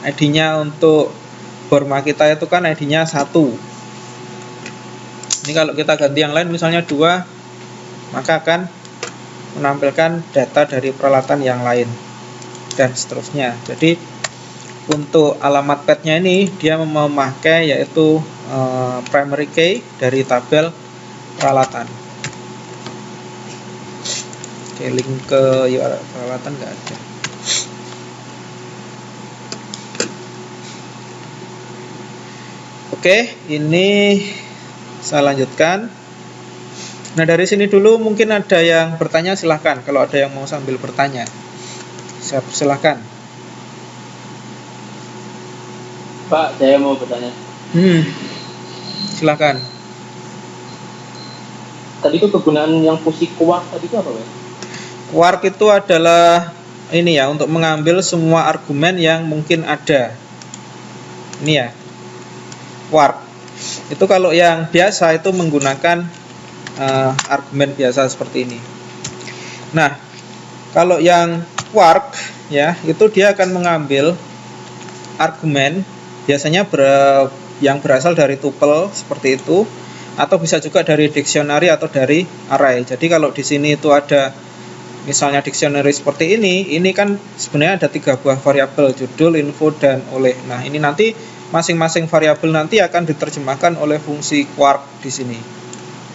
ID-nya untuk Borma kita itu kan ID-nya 1. Ini kalau kita ganti yang lain misalnya 2, maka akan menampilkan data dari peralatan yang lain dan seterusnya. Jadi untuk alamat path-nya ini dia memakai yaitu primary key dari tabel peralatan. Oke, link ke URL peralatan nggak ada. Oke, ini saya lanjutkan. Nah, dari sini dulu mungkin ada yang bertanya, silahkan. Kalau ada yang mau sambil bertanya, saya persilahkan. Pak, saya mau bertanya. Silahkan. Tadi itu kegunaan yang fungsi quark tadi itu apa, Pak? Quark itu adalah ini ya, untuk mengambil semua argumen yang mungkin ada. Ini ya, quark. Itu kalau yang biasa itu menggunakan argumen biasa seperti ini. Nah, kalau yang quark ya, itu dia akan mengambil argumen biasanya yang berasal dari tuple seperti itu, atau bisa juga dari dictionary atau dari array. Jadi kalau di sini itu ada misalnya dictionary seperti ini kan sebenarnya ada 3 buah variabel, judul, info, dan oleh. Nah, ini nanti masing-masing variabel nanti akan diterjemahkan oleh fungsi quark di sini.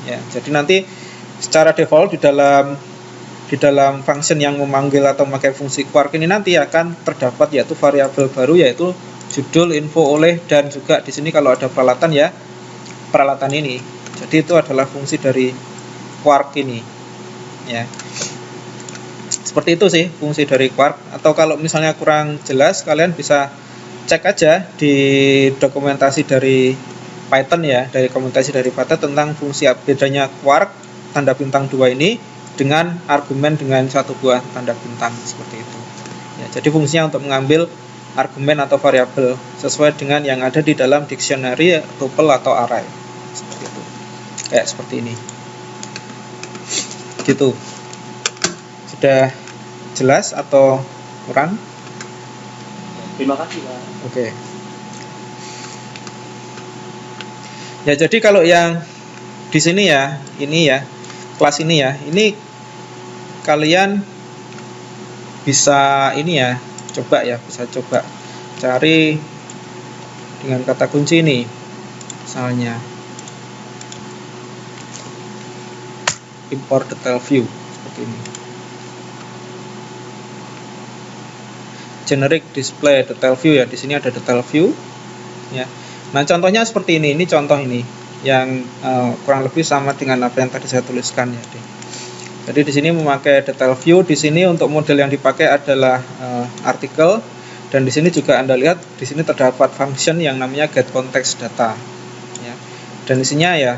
Ya, jadi nanti secara default di dalam function yang memanggil atau memakai fungsi quark ini nanti akan terdapat yaitu variabel baru yaitu judul, info, oleh, dan juga di sini kalau ada peralatan ya peralatan ini. Jadi itu adalah fungsi dari quark ini. Ya. Seperti itu sih fungsi dari quark. Atau kalau misalnya kurang jelas, kalian bisa cek aja di dokumentasi dari Python ya, dari dokumentasi dari Python tentang fungsi bedanya quark tanda bintang 2 ini dengan argumen dengan 1 buah tanda bintang seperti itu. Ya, jadi fungsinya untuk mengambil argumen atau variabel sesuai dengan yang ada di dalam dictionary, tuple atau array. Seperti itu. Kayak seperti ini. Gitu. Sudah jelas atau kurang? Terima kasih, Pak. Oke. Ya, jadi kalau yang di sini ya, ini ya, kelas ini ya, ini kalian bisa ini ya, bisa coba cari dengan kata kunci ini, misalnya import detail view seperti ini, generic display detail view ya, di sini ada detail view ya. Nah, contohnya seperti ini contoh ini yang kurang lebih sama dengan apa yang tadi saya tuliskan ya. Jadi di sini memakai detail view. Di sini untuk model yang dipakai adalah artikel, dan di sini juga Anda lihat di sini terdapat function yang namanya get context data. Ya. Dan isinya ya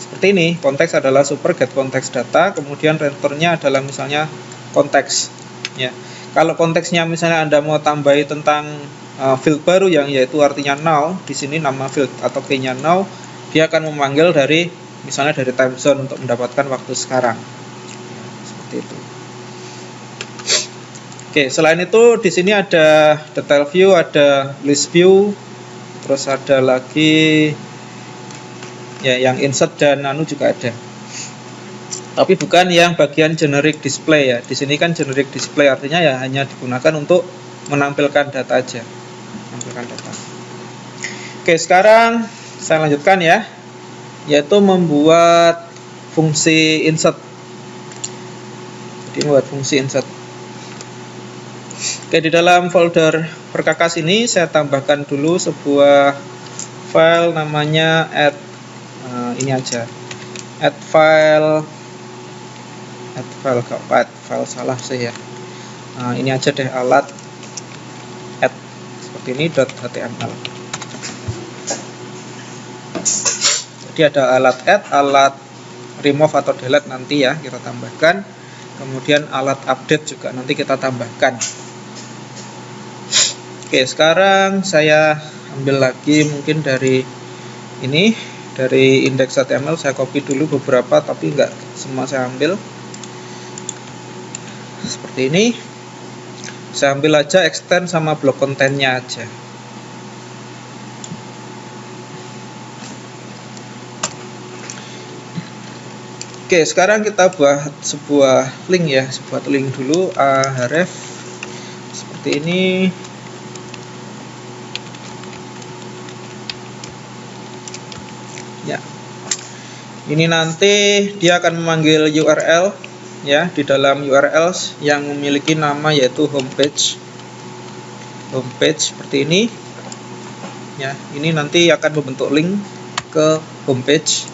seperti ini. Konteks adalah super get context data, kemudian returnnya adalah misalnya konteks. Ya. Kalau konteksnya misalnya Anda mau tambahi tentang field baru yang yaitu artinya now, di sini nama field atau key-nya now, dia akan memanggil dari misalnya dari time zone untuk mendapatkan waktu sekarang. Itu. Oke, selain itu di sini ada detail view, ada list view, terus ada lagi ya yang insert dan anu juga ada. Tapi bukan yang bagian generic display ya. Di sini kan generic display artinya ya hanya digunakan untuk menampilkan data aja. Menampilkan data. Oke, sekarang saya lanjutkan ya, yaitu membuat fungsi insert. Jadi membuat fungsi insert. Oke, di dalam folder perkakas ini saya tambahkan dulu sebuah file namanya ini aja. Add file salah saya. Nah, ini aja deh alat add seperti ini .html. Jadi ada alat add, alat remove atau delete nanti ya kita tambahkan. Kemudian alat update juga nanti kita tambahkan. Oke, sekarang saya ambil lagi mungkin dari ini, dari index.html. Saya copy dulu beberapa, tapi enggak semua saya ambil. Seperti ini. Saya ambil aja extend sama blok kontennya aja. Oke, sekarang kita buat sebuah link ya, sebuah link dulu, href seperti ini. Ya, ini nanti dia akan memanggil URL ya, di dalam URL yang memiliki nama yaitu homepage seperti ini ya. Ini nanti akan membentuk link ke homepage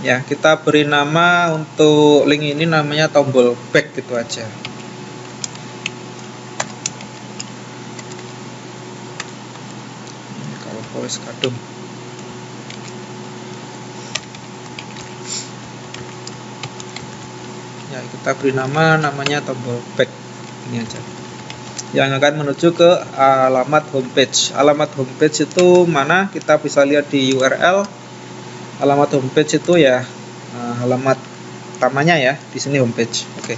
ya. Kita beri nama untuk link ini, namanya tombol back gitu aja. Ini kalau voice kadung ya, kita beri namanya tombol back ini aja, yang akan menuju ke alamat homepage. Alamat homepage itu mana? Kita bisa lihat di URL. Alamat homepage itu ya alamat utamanya ya, di sini homepage. Oke.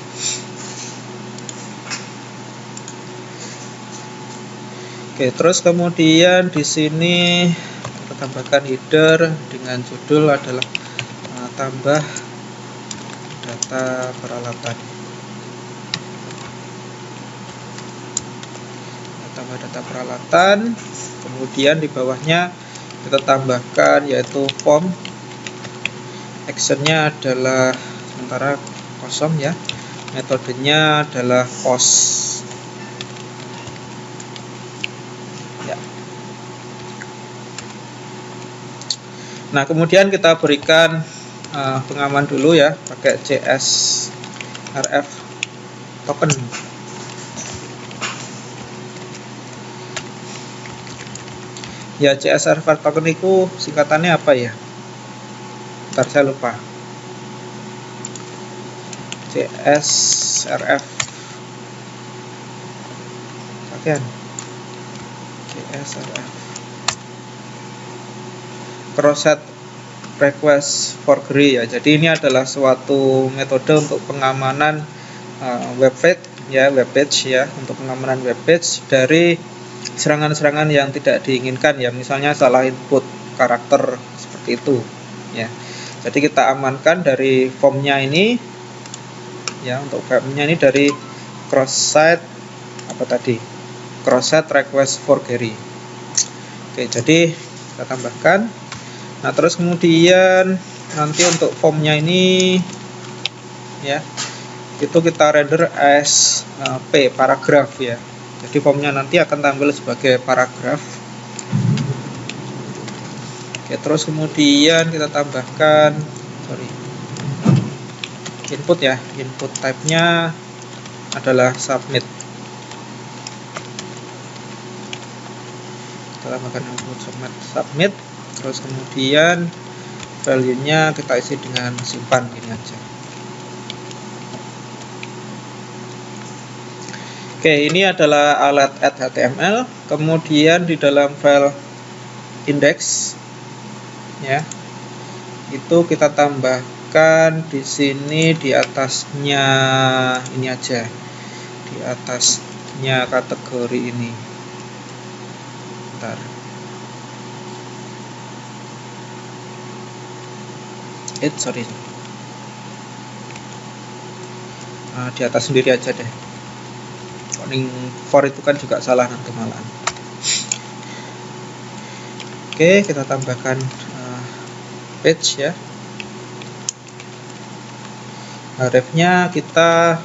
Oke, terus kemudian di sini kita tambahkan header dengan judul adalah tambah data peralatan. Tambah data peralatan. Kemudian di bawahnya kita tambahkan yaitu form. Actionnya adalah sementara kosong ya. Metodenya adalah post. Ya. Nah, kemudian kita berikan pengaman dulu ya, pakai CSRF token. Ya, CSRF token itu singkatannya apa ya? Ntar saya lupa. CSRF sekian. CSRF Cross-site request forgery ya. Jadi ini adalah suatu metode untuk pengamanan webpage ya, untuk pengamanan webpage dari serangan-serangan yang tidak diinginkan ya, misalnya salah input karakter seperti itu ya. Jadi kita amankan dari formnya ini ya, untuk formnya ini dari cross-site cross-site request forgery. Oke, jadi kita tambahkan. Nah, terus kemudian nanti untuk formnya ini ya, itu kita render as paragraf ya. Jadi formnya nanti akan tampil sebagai paragraf. Oke, terus kemudian kita tambahkan input ya. Input type-nya adalah submit. Kita tambahkan input submit. Terus kemudian value-nya kita isi dengan simpan ini aja. Oke, ini adalah alat add HTML. Kemudian di dalam file index ya, itu kita tambahkan di sini di atasnya ini aja, di atasnya kategori ini. Bentar. Sorry. Di atas sendiri aja deh. Coding for itu kan juga salah nanti malahan. Oke, kita tambahkan page ya. Href-nya kita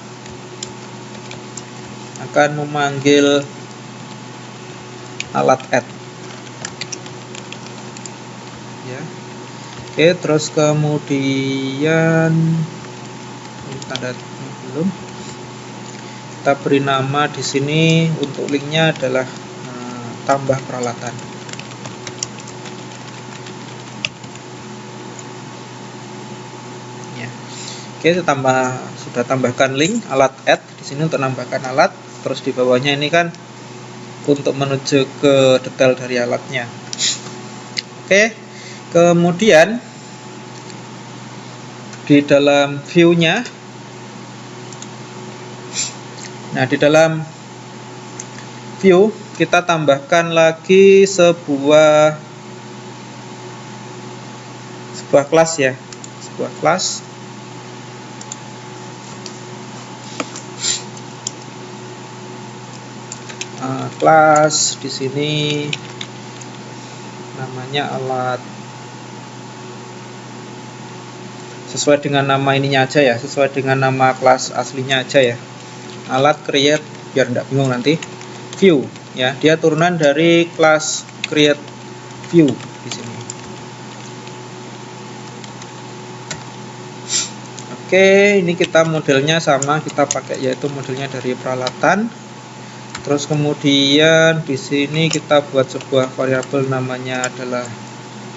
akan memanggil alat add ya. Oke, terus kemudian tanda belum, kita beri nama di sini untuk linknya adalah tambah peralatan. Ya. Oke, sudah tambahkan link alat add Di sini untuk menambahkan alat, terus di bawahnya ini kan untuk menuju ke detail dari alatnya. Oke, kemudian di dalam view-nya, nah di dalam view kita tambahkan lagi sebuah kelas ya, sebuah kelas. Kelas di sini namanya alat, sesuai dengan nama ininya aja ya, sesuai dengan nama kelas aslinya aja ya, alat create, biar tidak bingung nanti. View ya, dia turunan dari kelas create view di sini. Oke, ini kita modelnya sama, kita pakai yaitu modelnya dari peralatan. Terus kemudian di sini kita buat sebuah variabel namanya adalah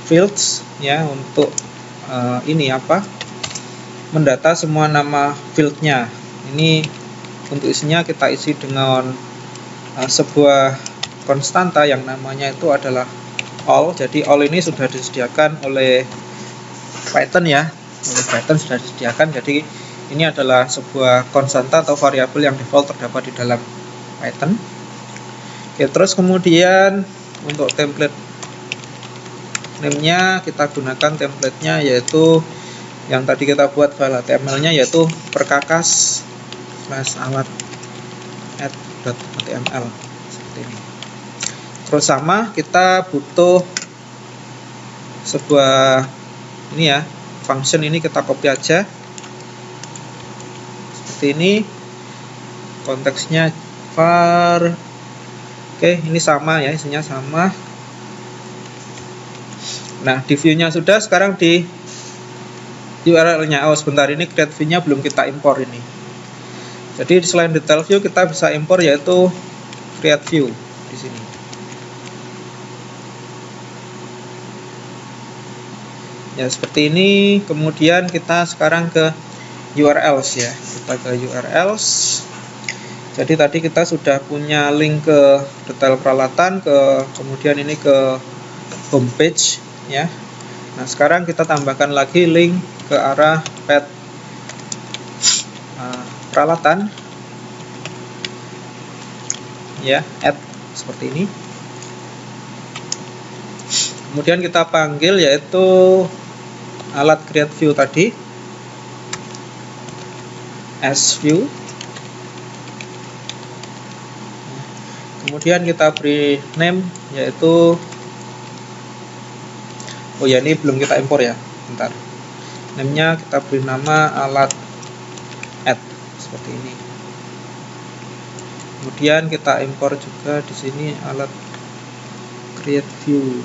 fields ya, untuk ini apa? Mendata semua nama fieldnya. Ini untuk isinya kita isi dengan sebuah konstanta yang namanya itu adalah all. Jadi all ini sudah disediakan oleh Python ya, oleh Python sudah disediakan. Jadi ini adalah sebuah konstanta atau variabel yang default terdapat di dalam Python. Oke, terus kemudian untuk template name-nya kita gunakan template-nya yaitu yang tadi kita buat file HTML-nya, yaitu perkakas /alat add.html seperti ini. Terus sama, kita butuh sebuah ini ya, function ini kita copy aja seperti ini, konteksnya var. Oke, ini sama ya, isinya sama. Nah, di view-nya sudah, sekarang di URL-nya. Oh, sebentar, ini create view-nya belum kita impor ini. Jadi selain detail view, kita bisa impor yaitu create view di sini. Ya, seperti ini. Kemudian kita sekarang ke URLs ya. Kita ke URLs. Jadi tadi kita sudah punya link ke detail peralatan, kemudian ini ke homepage ya. Nah, sekarang kita tambahkan lagi link ke arah path peralatan ya, add seperti ini. Kemudian kita panggil yaitu alat create view tadi as view. Kemudian kita beri name yaitu, oh ya, ini belum kita impor ya, bentar. Name-nya kita beri nama alat add seperti ini. Kemudian kita impor juga di sini alat create view.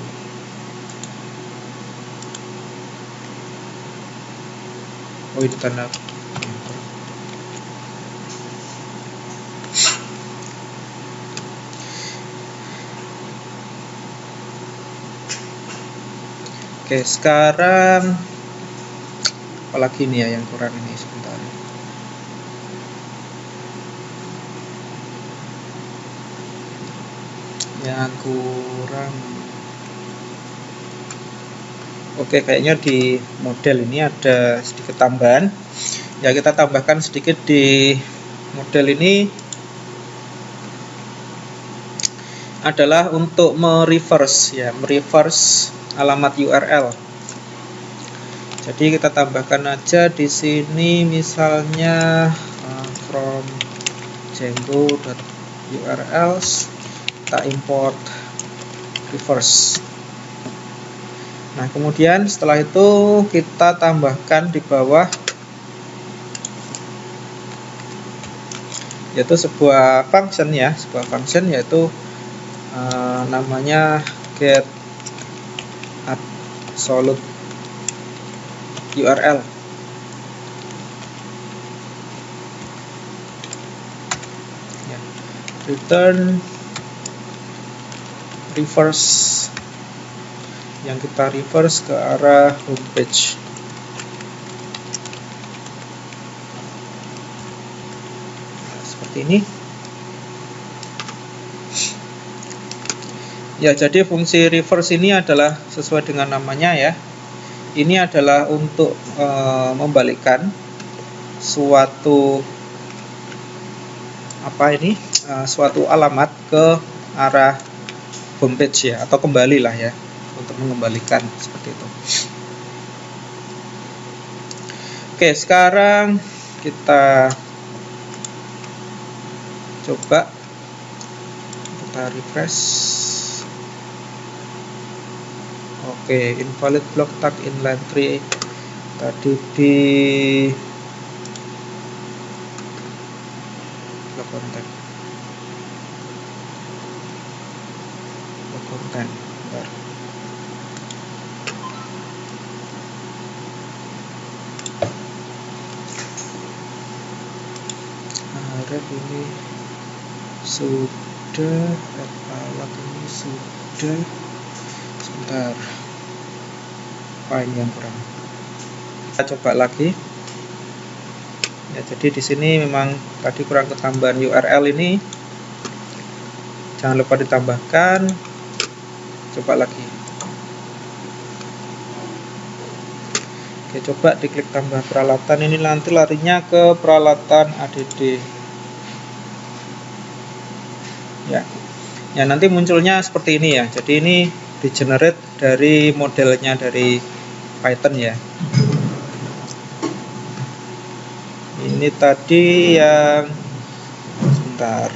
Oh, ini tanda. Oke, sekarang apalagi ini ya yang kurang ini, sebentar. Yang kurang. Oke, kayaknya di model ini ada sedikit tambahan. Ya, kita tambahkan sedikit di model ini adalah untuk mereverse ya, mereverse alamat URL. Jadi kita tambahkan aja di sini misalnya from django.urls, kita import reverse. Nah, kemudian setelah itu kita tambahkan di bawah yaitu sebuah function ya, sebuah function yaitu namanya get absolute URL. Ya. Return reverse, yang kita reverse ke arah homepage. Nah, seperti ini. Ya, jadi fungsi reverse ini adalah sesuai dengan namanya ya. Ini adalah untuk membalikkan suatu suatu alamat ke arah homepage ya, atau kembali lah ya, untuk mengembalikan seperti itu. Oke, sekarang kita coba kita refresh. Oke, invalid block tag inline 3 tadi di block content. Bentar. Arep ini sudah, alat ini sudah. Sebentar, yang kurang. Kita coba lagi. Ya, jadi di sini memang tadi kurang ketambahan URL ini. Jangan lupa ditambahkan. Coba lagi. Oke, coba diklik tambah peralatan. Ini nanti larinya ke peralatan ADD. Ya. Ya, nanti munculnya seperti ini ya. Jadi ini di-generate dari modelnya dari Python ya. Ini tadi yang sebentar.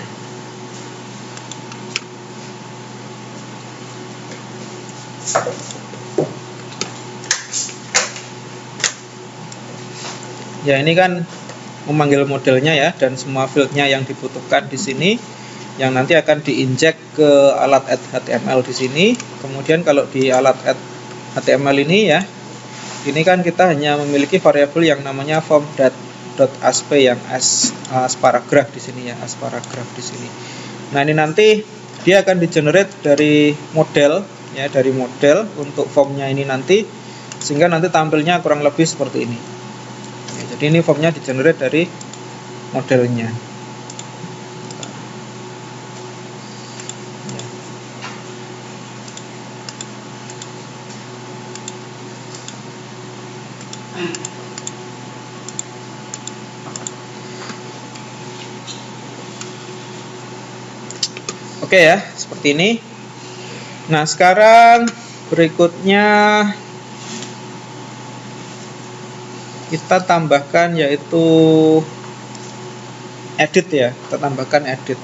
Ya, ini kan memanggil modelnya ya, dan semua fieldnya yang dibutuhkan di sini, yang nanti akan diinjek ke alat add HTML di sini. Kemudian kalau di alat add HTML ini ya, ini kan kita hanya memiliki variabel yang namanya form.asp yang paragraph di sini ya, paragraph di sini. Nah, ini nanti dia akan di-generate dari model ya, dari model untuk formnya ini nanti, sehingga nanti tampilnya kurang lebih seperti ini. Ya, jadi ini formnya di-generate dari modelnya. Oke ya, seperti ini. Nah, sekarang berikutnya kita tambahkan yaitu edit ya. Kita tambahkan edit.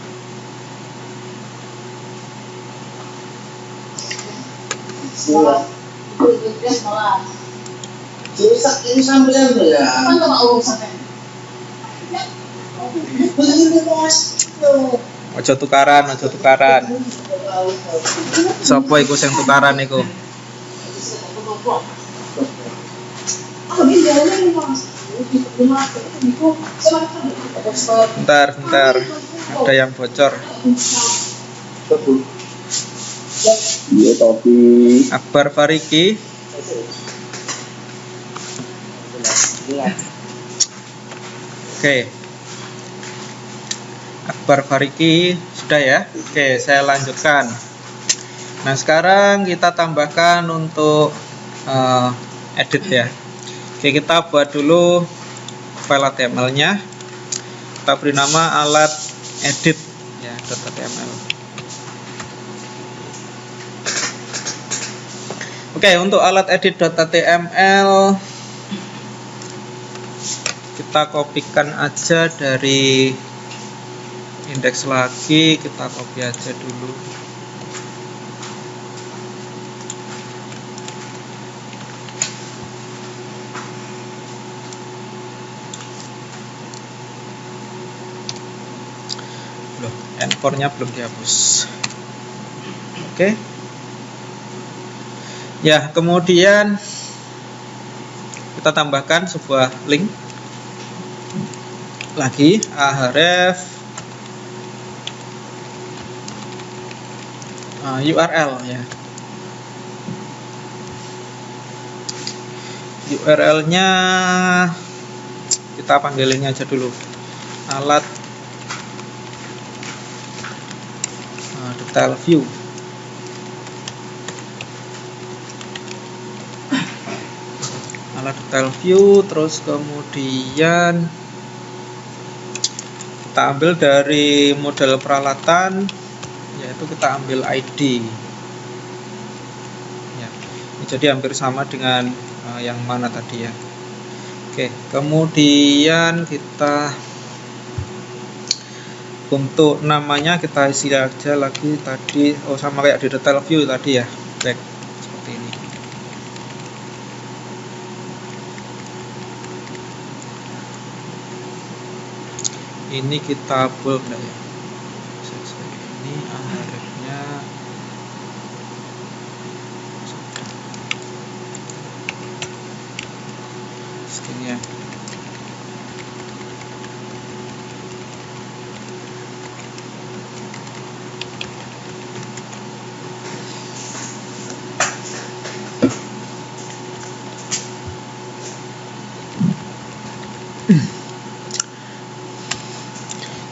Ojo tukaran. Sopo iku sing tukaran iku? Bentar. Ada yang bocor. Akbar Fariki. Oke. Akbar Fariki sudah ya. Oke, saya lanjutkan. Nah, sekarang kita tambahkan untuk edit ya. Oke, kita buat dulu file HTML-nya. Kita beri nama alat edit ya, .html. Oke, untuk alat edit.html kita kopikan aja dari indeks lagi, kita copy aja dulu. Loh, endpoint-nya belum dihapus. Oke. Ya, kemudian kita tambahkan sebuah link lagi, ahref URL ya. URL-nya kita panggil ini aja dulu, alat detail view. Alat detail view, terus kemudian kita ambil dari model peralatan, yaitu kita ambil ID ya. Jadi hampir sama dengan yang mana tadi ya. Oke, kemudian kita untuk namanya kita isi aja lagi tadi, sama kayak di detail view tadi ya, back seperti ini. Ini kita bold enggak ya? Ini ahrefnya segini ya.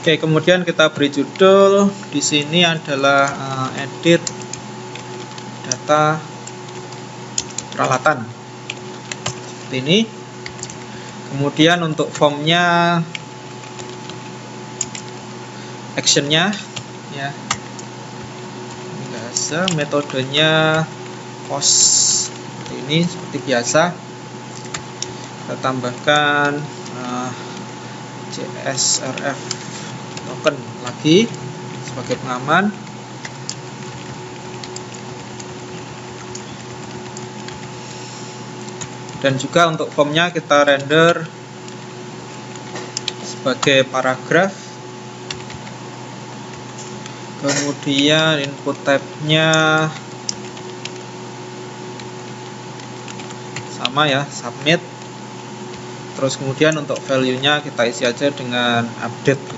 Oke, kemudian kita beri judul. Di sini adalah edit data peralatan seperti ini. Kemudian untuk formnya, actionnya ya, biasa, metodenya post seperti ini, seperti biasa. Kita tambahkan CSRF token lagi sebagai pengaman. Dan juga untuk formnya kita render sebagai paragraf. Kemudian input type-nya sama ya, submit. Terus kemudian untuk value-nya kita isi aja dengan update gitu.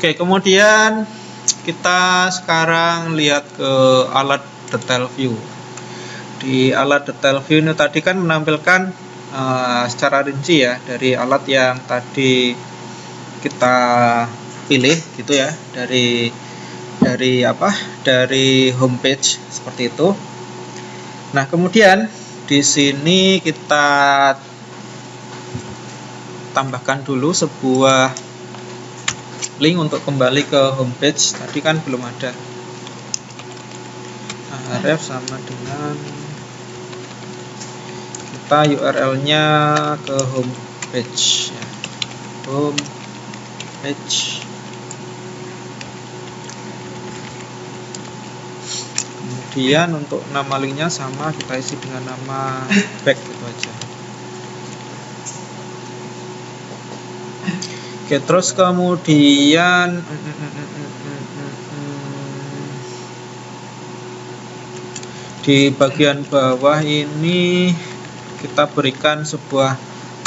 Oke, kemudian kita sekarang lihat ke alat detail view. Di alat detail view ini tadi kan menampilkan secara rinci ya dari alat yang tadi kita pilih gitu ya, dari homepage seperti itu. Nah, kemudian di sini kita tambahkan dulu sebuah link untuk kembali ke homepage. Tadi kan belum ada. Href sama dengan kita URL-nya ke homepage ya. Homepage. Kemudian untuk nama linknya sama, kita isi dengan nama back gitu aja. Oke, terus kemudian di bagian bawah ini kita berikan sebuah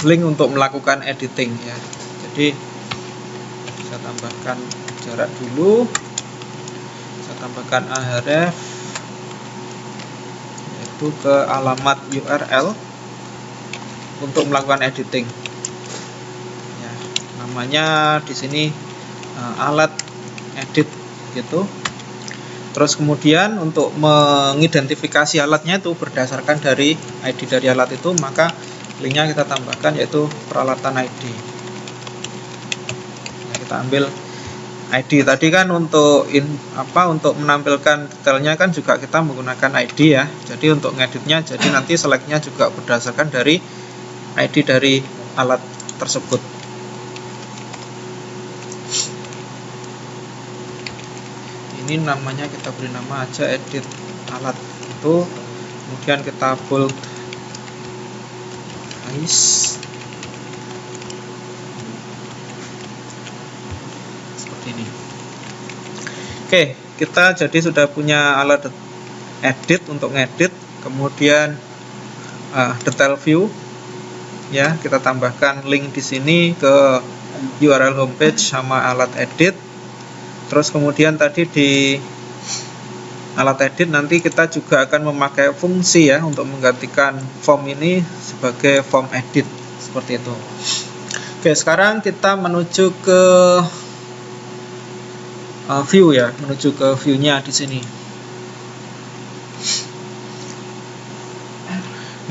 link untuk melakukan editing ya. Jadi saya tambahkan jarak dulu, saya tambahkan ahref yaitu ke alamat URL untuk melakukan editing. Namanya di sini alat edit gitu. Terus kemudian untuk mengidentifikasi alatnya itu berdasarkan dari ID dari alat itu, maka linknya kita tambahkan yaitu peralatan ID. Nah, kita ambil ID tadi kan untuk untuk menampilkan detailnya kan juga kita menggunakan ID ya. Jadi untuk ngeditnya, jadi nanti selectnya juga berdasarkan dari ID dari alat tersebut. Ini namanya kita beri nama aja edit alat itu, kemudian kita bold size seperti ini. Oke, kita jadi sudah punya alat edit untuk ngedit, kemudian detail view ya, kita tambahkan link di sini ke URL homepage sama alat edit. Terus kemudian tadi di alat edit nanti kita juga akan memakai fungsi ya untuk menggantikan form ini sebagai form edit seperti itu. Oke, sekarang kita menuju ke view ya, menuju ke view-nya di sini.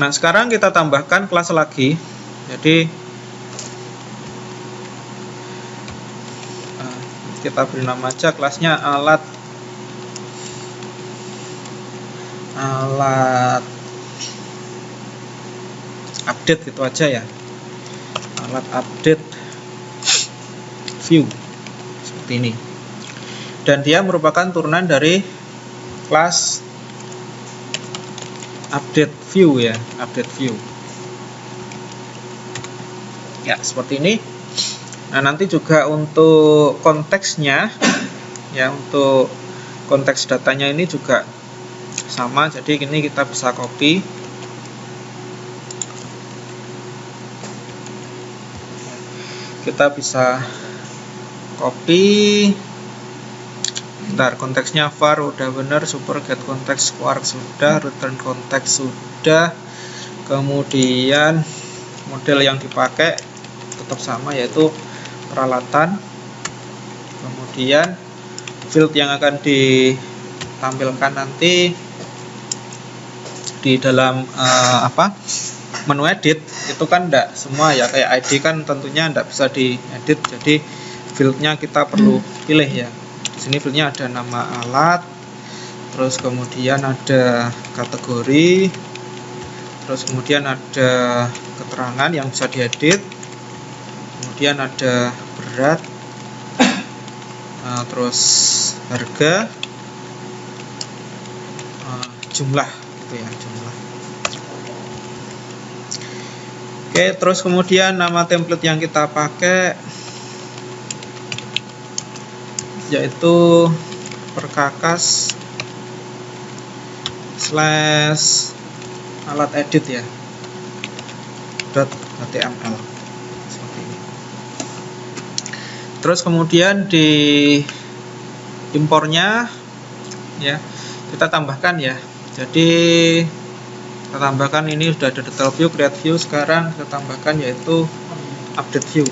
Nah, sekarang kita tambahkan kelas lagi. Jadi kita beri nama aja kelasnya alat update gitu aja ya, alat update view seperti ini, dan dia merupakan turunan dari kelas update view ya, update view ya, seperti ini. Nah, nanti juga untuk konteksnya ya, untuk konteks datanya ini juga sama. Jadi ini kita bisa copy, bentar, konteksnya var udah bener, super get konteks quark sudah, return konteks sudah, kemudian model yang dipakai tetap sama yaitu peralatan, kemudian field yang akan ditampilkan nanti di dalam menu edit itu kan enggak semua ya, kayak ID kan tentunya enggak bisa diedit, jadi fieldnya kita perlu pilih ya. Di sini fieldnya ada nama alat, terus kemudian ada kategori, terus kemudian ada keterangan yang bisa diedit, kemudian ada berat, terus harga, jumlah gitu ya, jumlah. Oke, terus kemudian nama template yang kita pakai yaitu perkakas / alat edit ya, .html seperti ini. Terus kemudian di impornya ya kita tambahkan ya, jadi kita tambahkan ini sudah ada detail view, create view, sekarang kita tambahkan yaitu update view.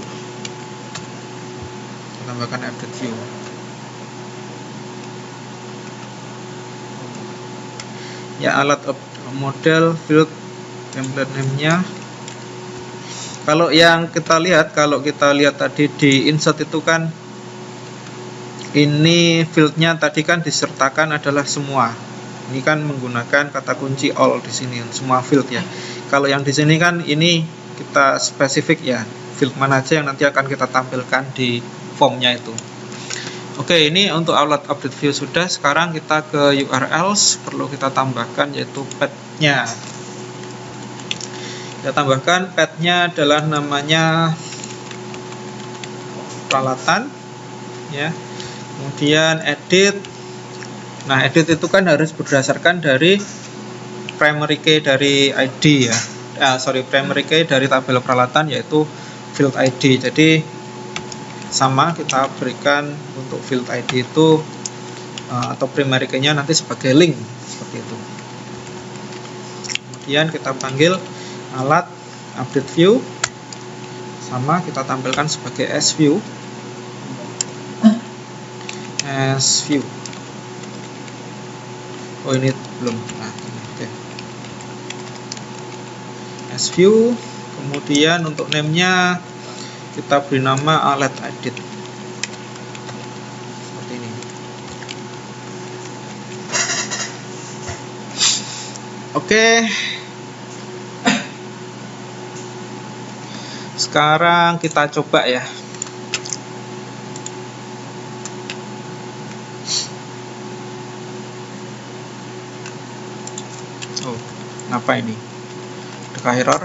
Kita tambahkan update view. Ya, alat model field template name-nya. Kalau yang kita lihat, tadi di insert itu kan ini fieldnya tadi kan disertakan adalah semua. Ini kan menggunakan kata kunci all di sini, semua field ya. Kalau yang di sini kan ini kita spesifik ya, field mana aja yang nanti akan kita tampilkan di formnya itu. Oke, ini untuk alat update view sudah. Sekarang kita ke URLs, perlu kita tambahkan yaitu path-nya. Kita tambahkan path-nya adalah namanya peralatan ya. Kemudian edit. Nah, edit itu kan harus berdasarkan dari primary key dari ID ya. Primary key dari tabel peralatan yaitu field ID. Jadi sama, kita berikan untuk field ID itu atau primary key-nya nanti sebagai link seperti itu. Kemudian kita panggil alat update view, sama kita tampilkan sebagai SView. SView. Oh, ini belum. Nah, oke. SView. Kemudian untuk name-nya kita beri nama alat edit seperti ini. Oke. Sekarang kita coba ya. Oh, apa ini? Adakah error?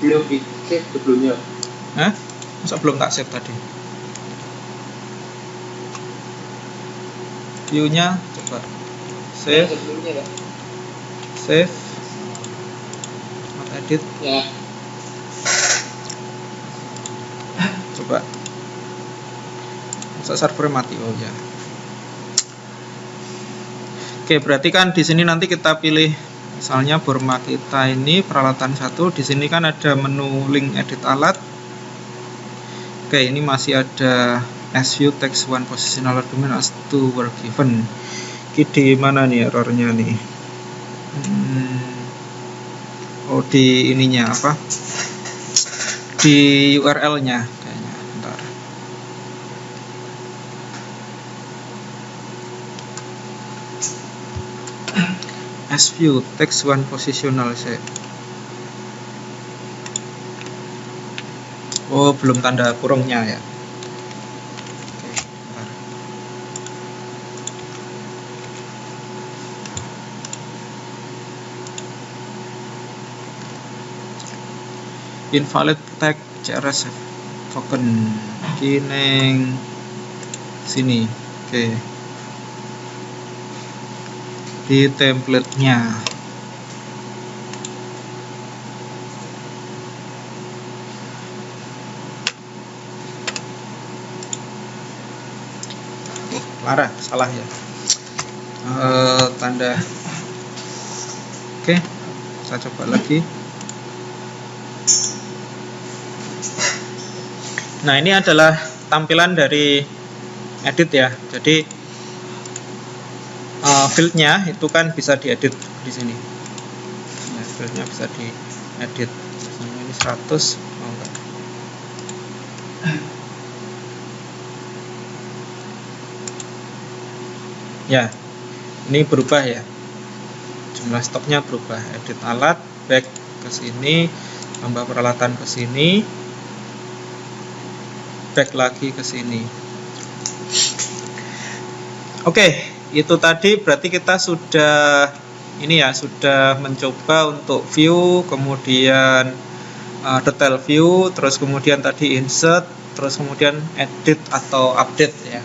Belum di save sebelumnya. Masa belum tak save tadi? View-nya coba save. Sebelumnya ya. Save. Edit. Ya. Coba. masa server mati? Oh ya. Oke, berarti kan di sini nanti kita pilih misalnya Burma kita ini peralatan 1, di sini kan ada menu link edit alat. Oke, ini masih ada SView text one positional argument as to were given. Ini di mana nih errornya nih? Oh, di ininya apa? Di URL-nya kayaknya. Bentar. SView text one positional set. Oh, belum tanda kurungnya ya. Oke, bentar. Invalid tag CRS token kineng sini. Oke. Di template-nya. Lara, salah ya. Tanda. Oke, saya coba lagi. Nah, ini adalah tampilan dari edit ya. Jadi fieldnya itu kan bisa diedit di sini. Nah, fieldnya bisa diedit. Ini 100. Oh, enggak. Ya, ini berubah ya. Jumlah stoknya berubah. Edit alat, back ke sini, tambah peralatan ke sini, back lagi ke sini. Oke. Itu tadi berarti kita sudah sudah mencoba untuk view, kemudian detail view, terus kemudian tadi insert, terus kemudian edit atau update ya.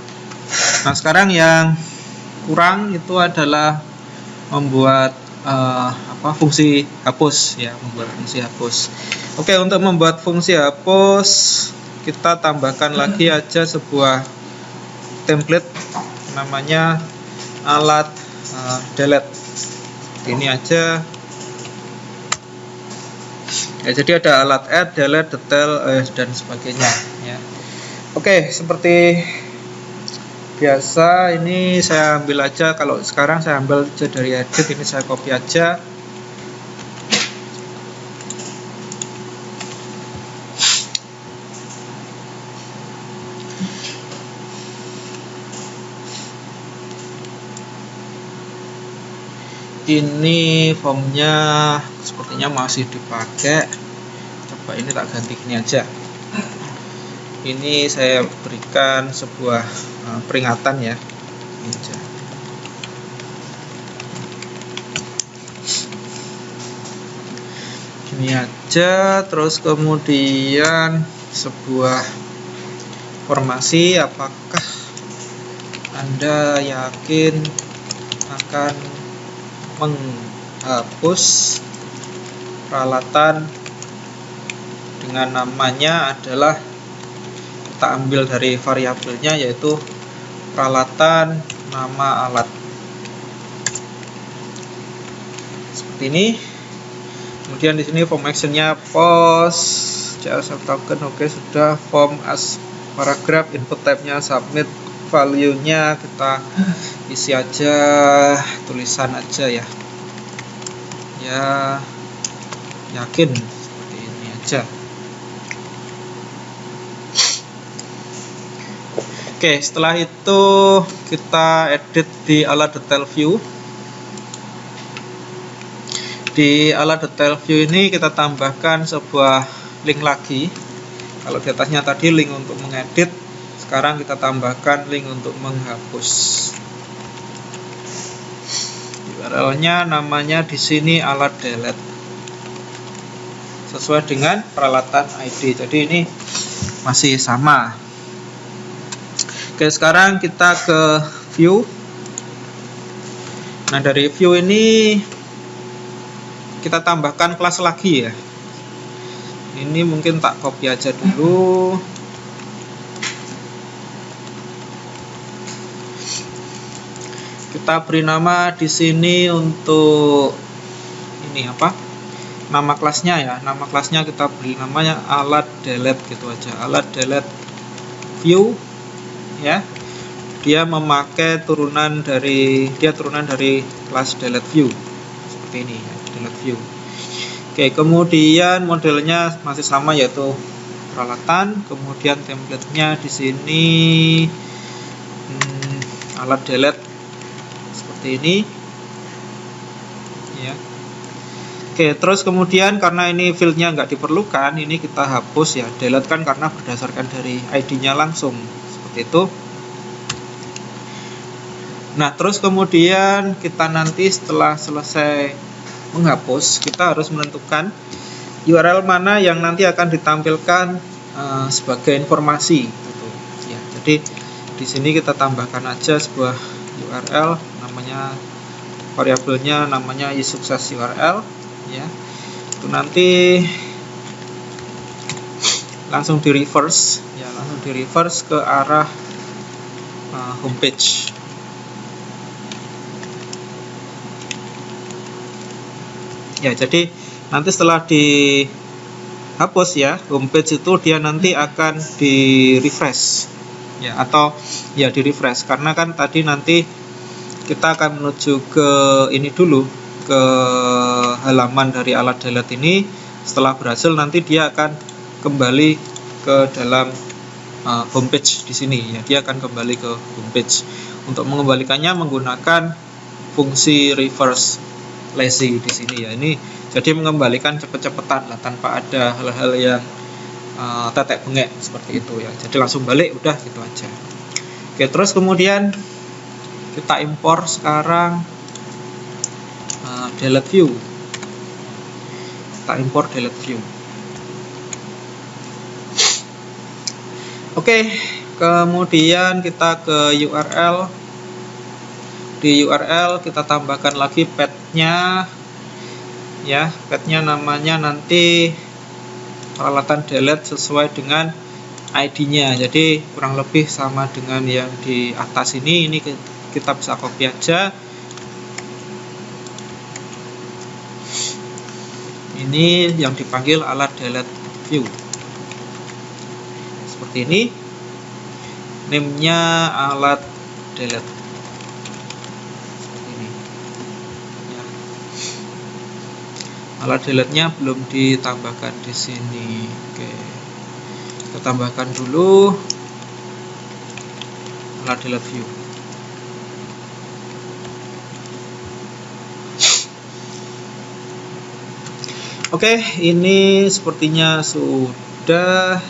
Nah, sekarang yang kurang itu adalah membuat fungsi hapus ya, membuat fungsi hapus. Oke, untuk membuat fungsi hapus kita tambahkan lagi aja sebuah template namanya alat delete. Ini aja ya, jadi ada alat add, delete, detail dan sebagainya ya. Oke, seperti biasa ini saya ambil aja, kalau sekarang saya ambil aja dari edit, ini saya copy aja. Ini formnya sepertinya masih dipakai. Coba ini tak ganti gini aja. Ini saya berikan sebuah peringatan ya. Ini aja. Gini aja, terus kemudian sebuah formasi, apakah Anda yakin akan menghapus peralatan dengan namanya adalah, kita ambil dari variabelnya yaitu peralatan nama alat seperti ini. Kemudian di sini form actionnya post CSV token, oke, sudah. Form as paragraph, input type-nya submit, value-nya kita isi aja tulisan aja ya, yakin, seperti ini aja. Oke, setelah itu kita edit di alat detail view. Di alat detail view ini kita tambahkan sebuah link lagi. Kalau di atasnya tadi link untuk mengedit, sekarang kita tambahkan link untuk menghapus. URL-nya namanya di sini alat delete, sesuai dengan peralatan ID. Jadi ini masih sama. Oke, sekarang kita ke view. Nah, dari view ini kita tambahkan kelas lagi ya. Ini mungkin tak copy aja dulu. Kita beri nama di sini untuk ini apa? Nama kelasnya ya. Nama kelasnya kita beri namanya alat delete gitu aja. Alat delete view ya. Dia turunan dari kelas delete view. Seperti ini ya, delete view. Oke, kemudian modelnya masih sama yaitu peralatan, kemudian template-nya di sini alat delete seperti ini ya. Oke, terus kemudian karena ini fieldnya nggak diperlukan, ini kita hapus ya. Delete kan karena berdasarkan dari ID-nya langsung seperti itu. Nah, terus kemudian kita nanti setelah selesai menghapus, kita harus menentukan URL mana yang nanti akan ditampilkan sebagai informasi gitu. Ya, jadi di sini kita tambahkan aja sebuah URL, namanya variabelnya namanya isukses URL ya. Itu nanti langsung di reverse ya, langsung di reverse ke arah homepage. Ya, jadi nanti setelah dihapus ya, homepage itu dia nanti akan di refresh ya, atau ya di refresh karena kan tadi nanti kita akan menuju ke ini dulu, ke halaman dari alat delete ini. Setelah berhasil nanti dia akan kembali ke dalam homepage di sini ya, dia akan kembali ke homepage. Untuk mengembalikannya menggunakan fungsi reverse lazy di sini ya. Ini jadi mengembalikan cepet-cepetan lah, tanpa ada hal-hal yang tetek bengek seperti itu ya. Jadi langsung balik, udah gitu aja. Oke, terus kemudian kita impor sekarang delete view. Kita impor delete view. Oke, kemudian kita ke URL. Di URL kita tambahkan lagi path-nya ya, path-nya namanya nanti peralatan delete sesuai dengan ID-nya. Jadi kurang lebih sama dengan yang di atas ini kita bisa copy aja. Ini yang dipanggil alat delete view. Seperti ini. Name-nya alat delete. Alat delete-nya belum ditambahkan di sini. Oke. Kita tambahkan dulu alat delete view. Oke, ini sepertinya sudah.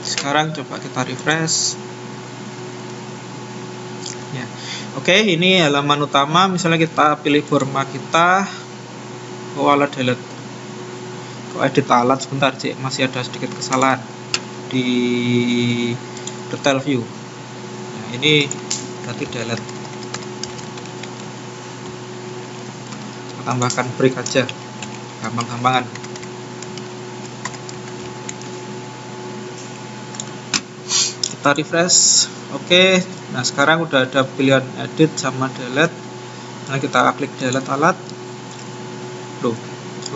Sekarang coba kita refresh. Ya. Oke, ini halaman utama. Misalnya kita pilih format kita, alat delete, edit alat. Sebentar cek, masih ada sedikit kesalahan di detail view. Nah, ini berarti delete. Kita tambahkan break aja, gampang-gampangan. Kita refresh. Oke, nah sekarang udah ada pilihan edit sama delete. Nah, kita klik delete alat. Loh,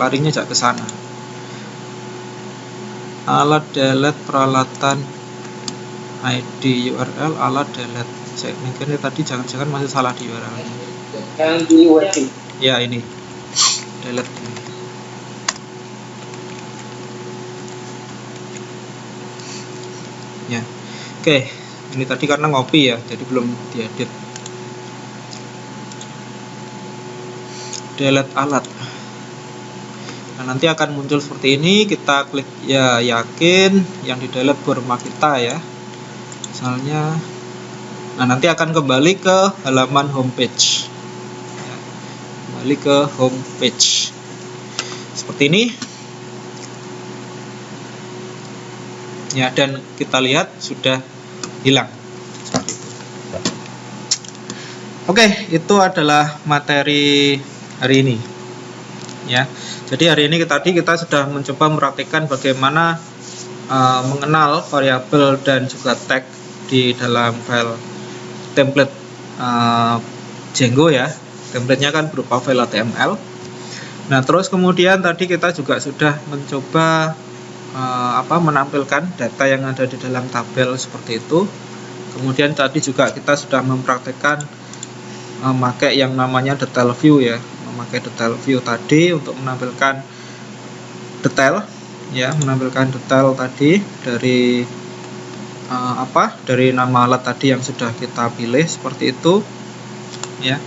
larinya jak ke sana. Alat delete peralatan ID URL alat delete. Saya mikirnya tadi jangan-jangan masih salah di URL-nya. Yang di working. Ya, ini delete. Ya. Oke. Ini tadi karena ngopi ya, jadi belum diedit. Delete alat. Nah, nanti akan muncul seperti ini. Kita klik ya, yakin yang di delete format kita ya. Misalnya, nah nanti akan kembali ke halaman homepage. Ya, kembali ke homepage. Seperti ini. Ya, dan kita lihat sudah hilang. Oke, itu adalah materi hari ini ya. Jadi hari ini kita sudah mencoba mempraktikkan bagaimana mengenal variabel dan juga tag di dalam file template Django ya. Templatenya kan berupa file HTML. Nah, terus kemudian tadi kita juga sudah mencoba menampilkan data yang ada di dalam tabel seperti itu. Kemudian tadi juga kita sudah mempraktekkan memakai yang namanya detail view ya, memakai detail view tadi untuk menampilkan detail ya, menampilkan detail tadi dari dari nama alat tadi yang sudah kita pilih seperti itu ya.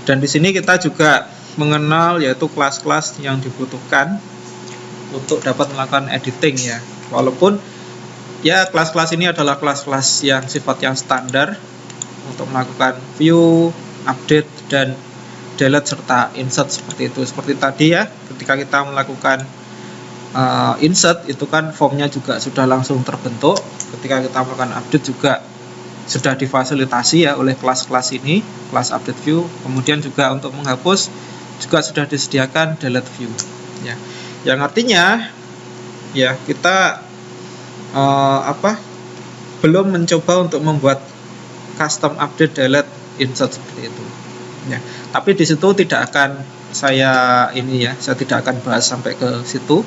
Dan di sini kita juga mengenal yaitu kelas-kelas yang dibutuhkan untuk dapat melakukan editing ya. Walaupun ya kelas-kelas ini adalah kelas-kelas yang sifatnya standar untuk melakukan view, update dan delete serta insert seperti itu. Seperti tadi ya, ketika kita melakukan insert itu kan formnya juga sudah langsung terbentuk. Ketika kita melakukan update juga sudah difasilitasi ya oleh kelas-kelas ini, kelas update view. Kemudian juga untuk menghapus juga sudah disediakan delete view ya. Yang artinya ya kita belum mencoba untuk membuat custom update delete insert seperti itu ya. Tapi di situ tidak akan saya tidak akan bahas sampai ke situ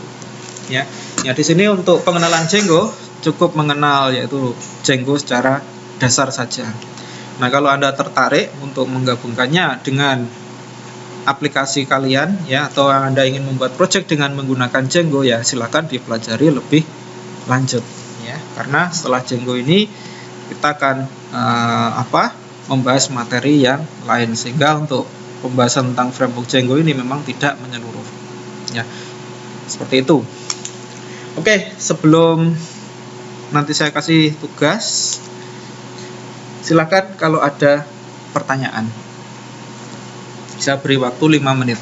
ya. Ya di sini untuk pengenalan Django cukup mengenal yaitu Django secara dasar saja. Nah, kalau Anda tertarik untuk menggabungkannya dengan aplikasi kalian ya, atau Anda ingin membuat project dengan menggunakan Django ya, silakan dipelajari lebih lanjut ya. Karena setelah Django ini kita akan membahas materi yang lain, sehingga untuk pembahasan tentang framework Django ini memang tidak menyeluruh ya. Seperti itu. Oke, sebelum nanti saya kasih tugas, silakan kalau ada pertanyaan. Bisa beri waktu 5 menit.